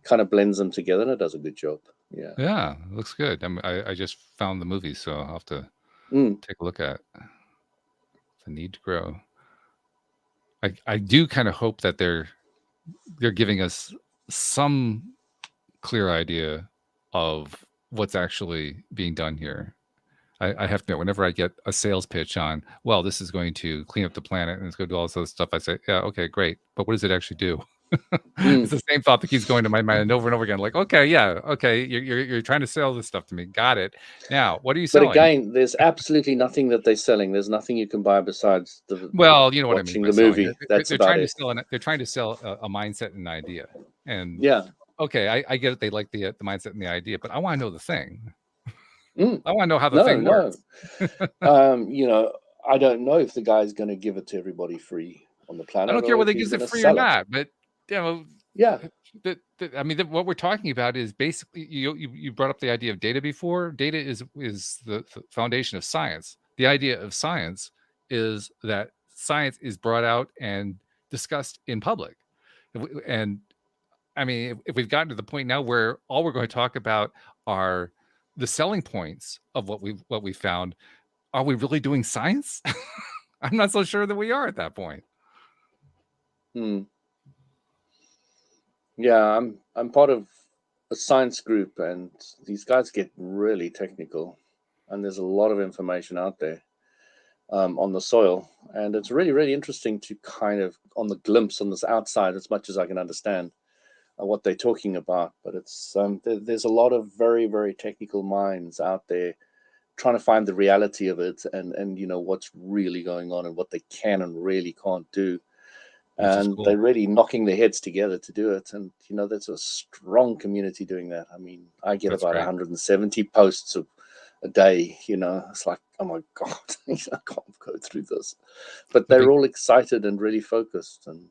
kind of blends them together, and it does a good job. Yeah, it looks good. I just found the movie, so I'll have to take a look at The Need to Grow. I do kind of hope that they're giving us some clear idea of what's actually being done here. I have to know, whenever I get a sales pitch on, well, this is going to clean up the planet and it's going to do all this other stuff, I say, yeah, okay, great. But what does it actually do? It's the same thought that keeps going to my mind over and over again. Like, okay, yeah, okay, you're trying to sell this stuff to me. Got it. Now, what are you But selling? again, there's absolutely nothing that they're selling. There's nothing you can buy besides Well, you know what I mean watching by the selling. movie. That's They're about trying to it. sell they're trying to sell a mindset and an idea. And Yeah. okay, I get it. They like the mindset and the idea, but I want to know the thing. Mm. I want to know how the No, thing no. works. You know, I don't know if the guy's going to give it to everybody free on the I planet don't care or if whether he he's gives it going to free or sell it. not, but you know, Yeah. I mean, what we're talking about is basically you brought up the idea of data before. Data is the foundation of science. The idea of science is that science is brought out and discussed in public. And I mean, if we've gotten to the point now where all we're going to talk about are the selling points of what we found, are we really doing science? I'm not so sure that we are at that point. Hmm. Yeah, I'm part of a science group, and these guys get really technical, and there's a lot of information out there on the soil, and it's really really interesting to kind of on the glimpse on this outside, as much as I can understand what they're talking about. But it's there's a lot of very very technical minds out there trying to find the reality of it, and you know what's really going on and what they can and really can't do, Which is and cool. they're really knocking their heads together to do it. And you know there's a strong community doing that. I mean, I get That's about great. 170 posts a day. You know, it's like, oh my god, I can't go through this, but The they're big all excited and really focused and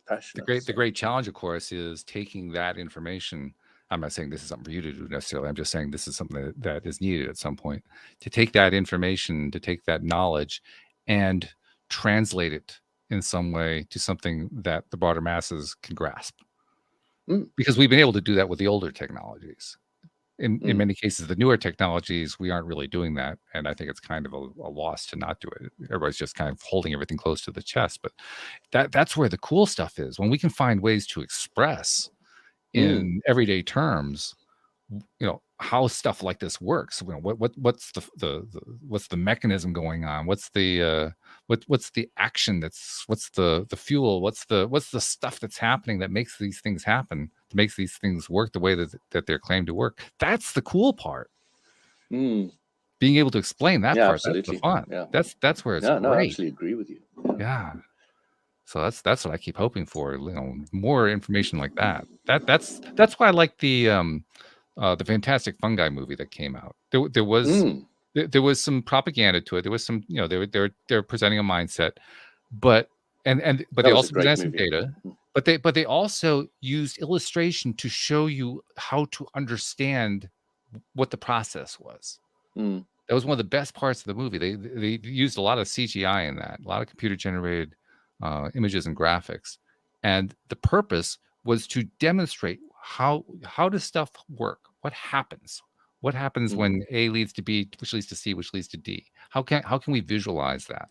passionate. the So great challenge, of course, is taking that information. I'm not saying this is something for you to do necessarily. I'm just saying this is something that is needed at some point to take that information, to take that knowledge, and translate it in some way to something that the broader masses can grasp. mm, Because we've been able to do that with the older technologies. In mm, many cases, the newer technologies, we aren't really doing that, and I think it's kind of a loss to not do it. Everybody's just kind of holding everything close to the chest, but that's where the cool stuff is. When we can find ways to express mm, in everyday terms, how stuff like this works. What's what's the mechanism going on? What's the what's the action what's the fuel? What's the stuff that's happening that makes these things happen, that makes these things work the way that they're claimed to work? That's the cool part. mm. Being able to explain that Yeah, part, that's the absolutely. fun. Yeah, That's where it's yeah, no, I great. absolutely agree with you. Yeah. Yeah. So that's what I keep hoping for, more information like that. That's why I like the Fantastic Fungi movie that came out. Mm. There was some propaganda to it. There was some, they were presenting a mindset, but but That they was a also great presented some movie. data, but they also used illustration to show you how to understand what the process was. Mm. That was one of the best parts of the movie. They used a lot of CGI in that, a lot of computer generated images and graphics, and the purpose was to demonstrate how does stuff work, what happens Mm. when A leads to B, which leads to C, which leads to D. How can we visualize that?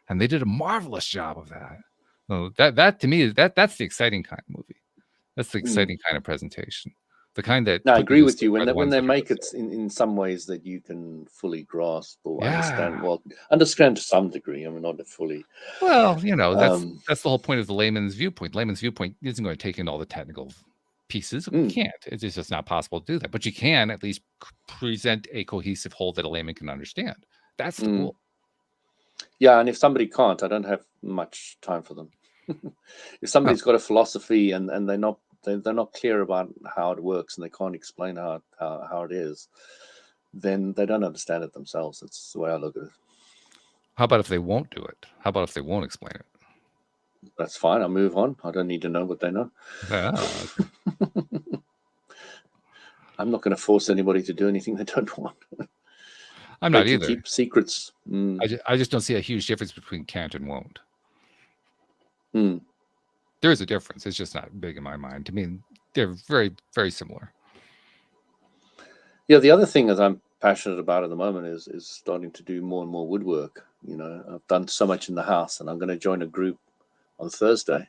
And they did a marvelous job of that. So that to me that's the exciting kind of movie. That's the Mm. exciting kind of presentation. The kind that No, I put you agree to with sleep you. are the When ones they that are make good. it in some ways that you can fully grasp or understand, Yeah. well, understand to some degree. I mean, not fully. Well, Um, that's the whole point of the layman's viewpoint. Layman's viewpoint isn't going to take in all the technical pieces. We mm, can't. It's just not possible to do that. But you can at least present a cohesive whole that a layman can understand. That's the mm. cool. Yeah, and if somebody can't, I don't have much time for them. If Well, somebody's got a philosophy and they're not clear about how it works and they can't explain how it is, then they don't understand it themselves. That's the way I look at it. how about if they won't do it? How about if they won't explain it? That's fine. I'll move on. I don't need to know what they know. Ah, okay. I'm not going to force anybody to do anything they don't want. I'm They not can either. keep secrets. I just don't see a huge difference between can't and won't. Mm. There is a difference. It's just not big in my mind. To me, they're very, very similar. Yeah, the other thing that I'm passionate about at the moment is starting to do more and more woodwork. You know, I've done so much in the house, and I'm going to join a group on Thursday.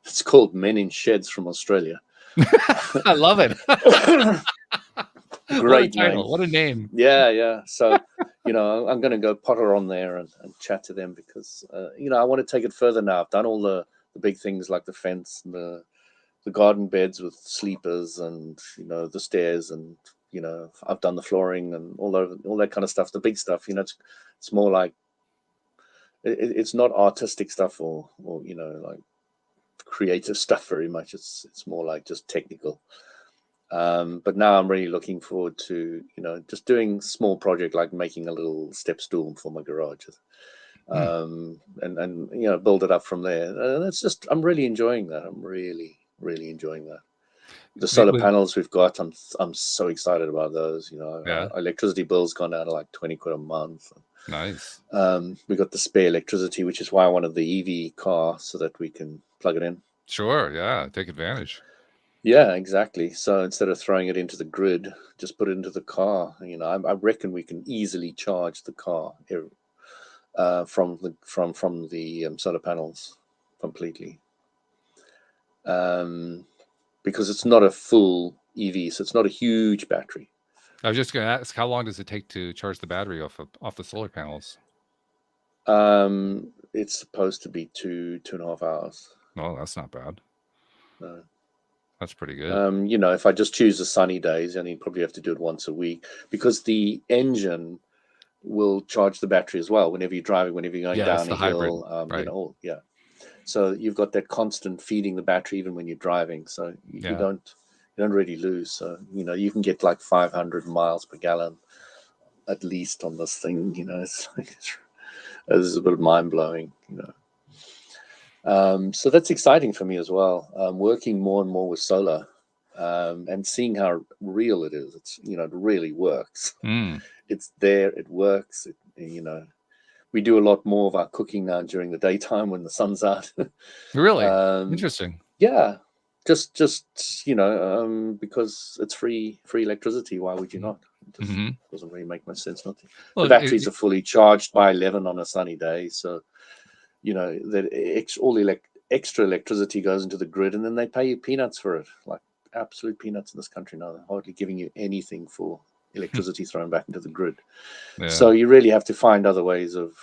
It's called Men in Sheds from Australia. I love it. What a Great name. title. What a name. Yeah, yeah. So, you know, I'm going to go potter on there and chat to them because, you know, I want to take it further now. I've done all the big things like the fence and the the garden beds with sleepers, and the stairs, and I've done the flooring and all that kind of stuff. The big stuff, it's more like it's not artistic stuff or like creative stuff very much. It's more like just technical. But now I'm really looking forward to just doing small project like making a little step stool for my garage, and build it up from there. I'm really enjoying that. I'm really enjoying that. The solar panels we've got, I'm so excited about those. Yeah. Our electricity bill's gone down to like 20 quid a month. Nice. We got the spare electricity, which is why I wanted the EV car, so that we can plug it in. Sure. Yeah. Take advantage. Yeah, exactly. So instead of throwing it into the grid, just put it into the car. I reckon we can easily charge the car from the solar panels completely, because it's not a full EV, so it's not a huge battery. I was just going to ask, how long does it take to charge the battery off the solar panels? It's supposed to be 2.5 hours. Oh, that's not bad. No. That's pretty good. If I just choose the sunny days, and you probably have to do it once a week, because the engine will charge the battery as well whenever you're driving, whenever you're going down a hill. Right. Yeah. So you've got that constant feeding the battery even when you're driving. So you don't really lose. So you can get like 500 miles per gallon at least on this thing. It's like it's a bit mind blowing. So that's exciting for me as well. Working more and more with solar, and seeing how real it is. It really works. It's there. It works. We do a lot more of our cooking now during the daytime when the sun's out. Really interesting. Yeah, just because it's free electricity. Why would you not? It just doesn't really make much sense not to. Well, the batteries are fully charged by 11 on a sunny day, so that all the extra electricity goes into the grid, and then they pay you peanuts for it, like absolute peanuts in this country now. They're hardly giving you anything for electricity thrown back into the grid. Yeah. So you really have to find other ways of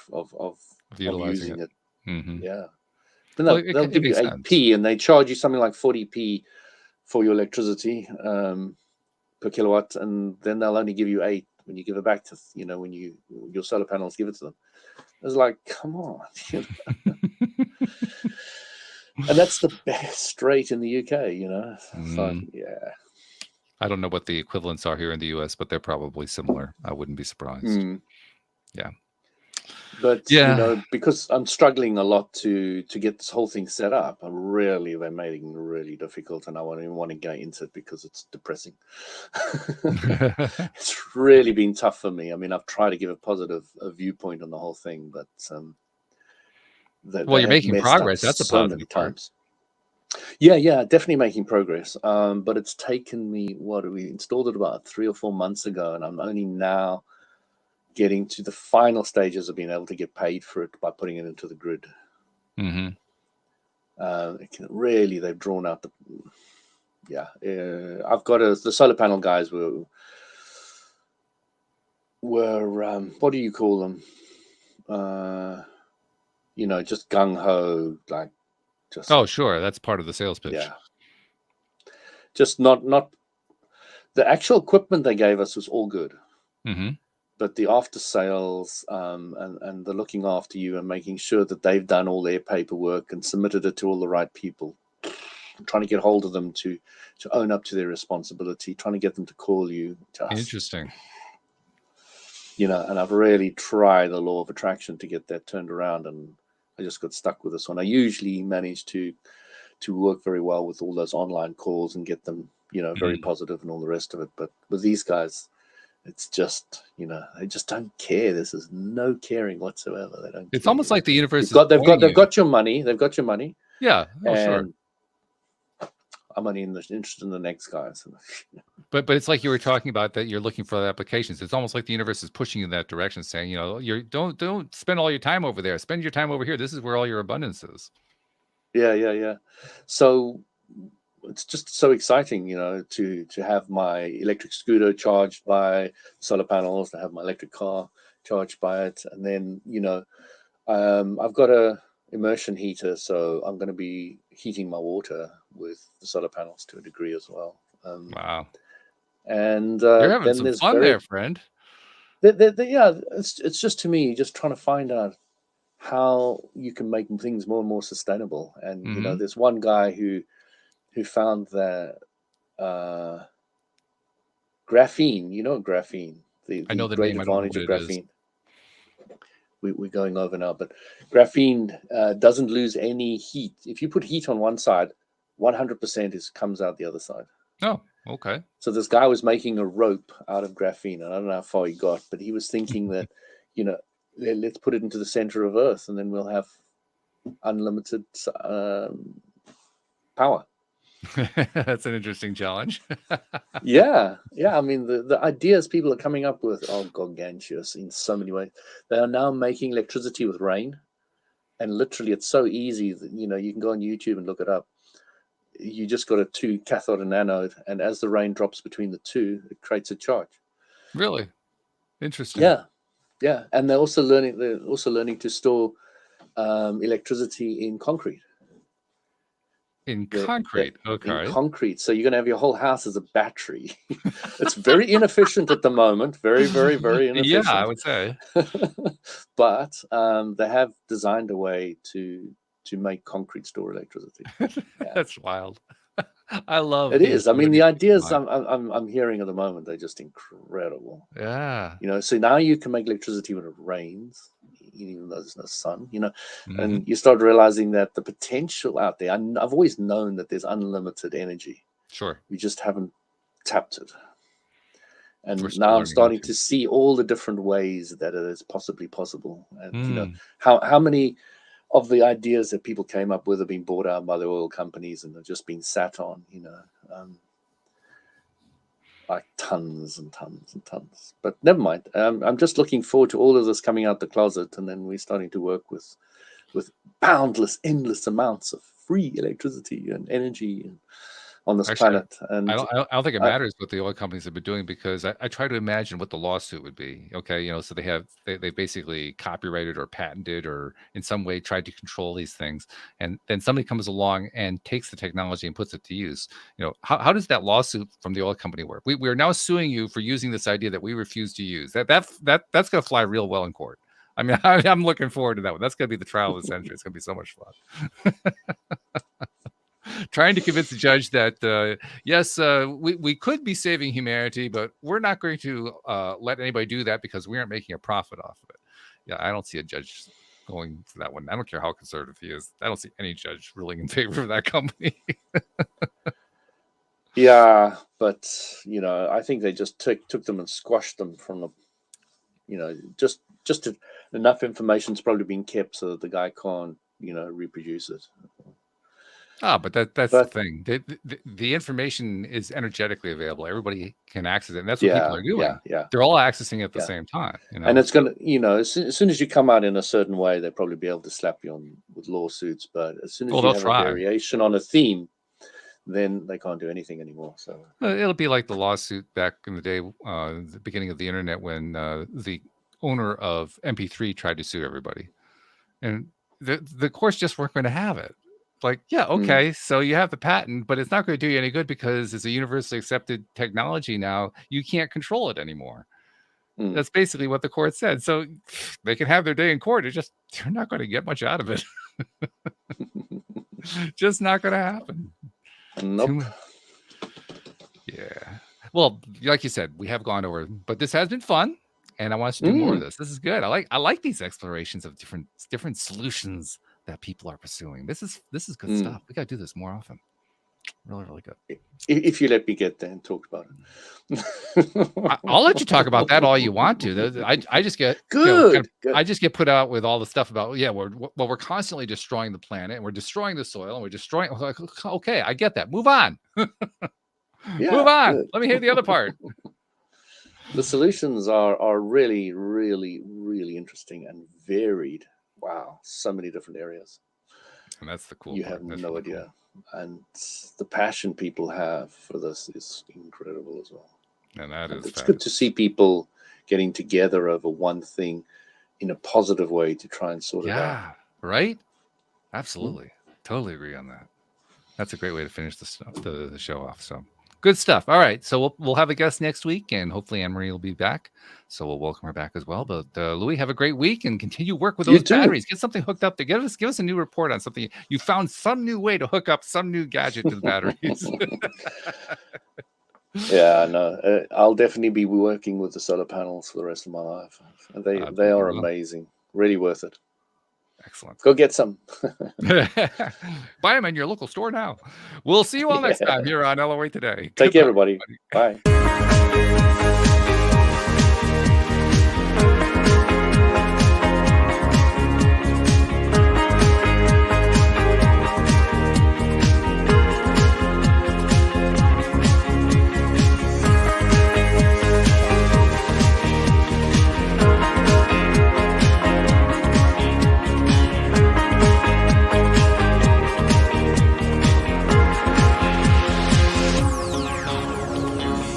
using it. Yeah. But no, they'll give you 8p, and they charge you something like 40p for your electricity per kilowatt, and then they'll only give you 8 when you give it back to when your solar panels give it to them. It's like, come on. And that's the best rate in the UK, So, yeah. I don't know what the equivalents are here in the US, but they're probably similar. I wouldn't be surprised. Yeah. But because I'm struggling a lot to get this whole thing set up, they're making it really difficult, and I don't even want to go into it because it's depressing. It's really been tough for me. I mean, I've tried to give a positive viewpoint on the whole thing, but you're making progress. That's a positive part. Yeah, definitely making progress. But it's taken me, we installed it about 3 or 4 months ago, and I'm only now getting to the final stages of being able to get paid for it by putting it into the grid. They've drawn out I've got the solar panel guys were what do you call them? Just gung ho, like just. Oh, sure, that's part of the sales pitch. Yeah. Just not the actual equipment they gave us was all good. But the after sales and the looking after you and making sure that they've done all their paperwork and submitted it to all the right people, trying to get hold of them to own up to their responsibility, trying to get them to call you. Interesting. And I've really tried the law of attraction to get that turned around, and I just got stuck with this one. I usually manage to work very well with all those online calls and get them, very positive and all the rest of it. But with these guys, it's just, they just don't care. This is no caring whatsoever. They don't. It's almost like the universe. They've got your money. They've got your money. Yeah. Oh, sure. I'm only interested in the next guys. But it's like you were talking about that you're looking for the applications. It's almost like the universe is pushing you in that direction, saying, you don't spend all your time over there. Spend your time over here. This is where all your abundance is. Yeah. So it's just so exciting, to have my electric scooter charged by solar panels, to have my electric car charged by it, and then I've got a immersion heater, so I'm going to be heating my water with the solar panels to a degree as well. Wow. And You're having then some there's fun there, friend. yeah, it's just, to me, just trying to find out how you can make things more and more sustainable. And Hmm. there's one guy who found that graphene, graphene, I know the the great name. I don't know advantage what of it is. graphene. We're going over now, but graphene doesn't lose any heat. If you put heat on one side, 100% comes out the other side. Oh, okay. So this guy was making a rope out of graphene, and I don't know how far he got, but he was thinking that, let's put it into the center of Earth, and then we'll have unlimited power. That's an interesting challenge. Yeah. I mean, the ideas people are coming up with are gargantuous in so many ways. They are now making electricity with rain, and literally, it's so easy that you can go on YouTube and look it up. You just got a two cathode and anode, and as the rain drops between the two, it creates a charge. Really interesting. Yeah, and they're also learning to store electricity in concrete. In concrete, okay. In concrete, so you're going to have your whole house as a battery. It's very inefficient at the moment, very, very, very inefficient. Yeah, I would say. But they have designed a way to make concrete store electricity. Yeah. That's wild. I love it. Is. I mean, the ideas mind. I'm hearing at the moment, they're just incredible. Yeah. So now you can make electricity when it rains, even though there's no sun. Mm-hmm. And you start realizing that the potential out there. I've always known that there's unlimited energy. Sure. We just haven't tapped it. And We're still now I'm learning how starting to. to see all the different ways that it is possibly possible. And how many of the ideas that people came up with have been bought out by the oil companies and have just been sat on, like tons and tons and tons. But never mind. I'm just looking forward to all of this coming out the closet, and then we're starting to work with boundless, endless amounts of free electricity and energy on this planet. And I don't think it matters what the oil companies have been doing, because I try to imagine what the lawsuit would be. Okay, so they basically copyrighted or patented or in some way tried to control these things, and then somebody comes along and takes the technology and puts it to use. How does that lawsuit from the oil company work? We are now suing you for using this idea that we refuse to use. That's going to fly real well in court. I mean, I'm looking forward to that one. That's going to be the trial of the century. It's going to be so much fun. Trying to convince the judge that yes, we could be saving humanity, but we're not going to let anybody do that because we aren't making a profit off of it. Yeah, I don't see a judge going for that one. I don't care how conservative he is. I don't see any judge ruling in favor of that company. Yeah, but I think they just took them and squashed them from the, just enough information's probably been kept so that the guy can't reproduce it. But that's the thing. The information is energetically available. Everybody can access it, and that's what people are doing. Yeah. They're all accessing it at the same time. And it's going to, as soon as you come out in a certain way, they'll probably be able to slap you on with lawsuits. But as soon as you have a variation on a theme, then they can't do anything anymore. So it'll be like the lawsuit back in the day, the beginning of the internet, when the owner of MP3 tried to sue everybody, and the courts just weren't going to have it. Like, yeah, okay, so you have the patent, but it's not going to do you any good because it's a universally accepted technology now. You can't control it anymore. That's basically what the court said. So they can have their day in court. They're not going to get much out of it. Just not going to happen. Nope. Yeah. Well, like you said, we have gone over, but this has been fun, and I want us to do more of this. This is good. I like these explorations of different solutions that people are pursuing. This is good stuff. We got to do this more often. Really, really good. If you let me get there and talk about it. I'll let you talk about that all you want to. I just get good. I just get put out with all the stuff about we're constantly destroying the planet, and we're destroying the soil, and we're destroying. Okay, I get that. Move on. Move on. Good. Let me hear the other part. The solutions are really, really, really interesting and varied. Wow, so many different areas. And that's the cool you part. Have no idea. Cool. And the passion people have for this is incredible as well. And that is it's good to see people getting together over one thing in a positive way to try and sort it out. Yeah, right? Absolutely. Totally agree on that. That's a great way to finish the show off. So good stuff. All right. So we'll have a guest next week, and hopefully Anne-Marie will be back. So we'll welcome her back as well. But Louis, have a great week and continue work with those batteries. Get something hooked up to give us a new report on something. You found some new way to hook up some new gadget to the batteries. Yeah, no, I'll definitely be working with the solar panels for the rest of my life. They are amazing. Really worth it. Excellent. Go get some. Buy them in your local store now. We'll see you all next time here on LOA Today. Take care, everybody. Bye.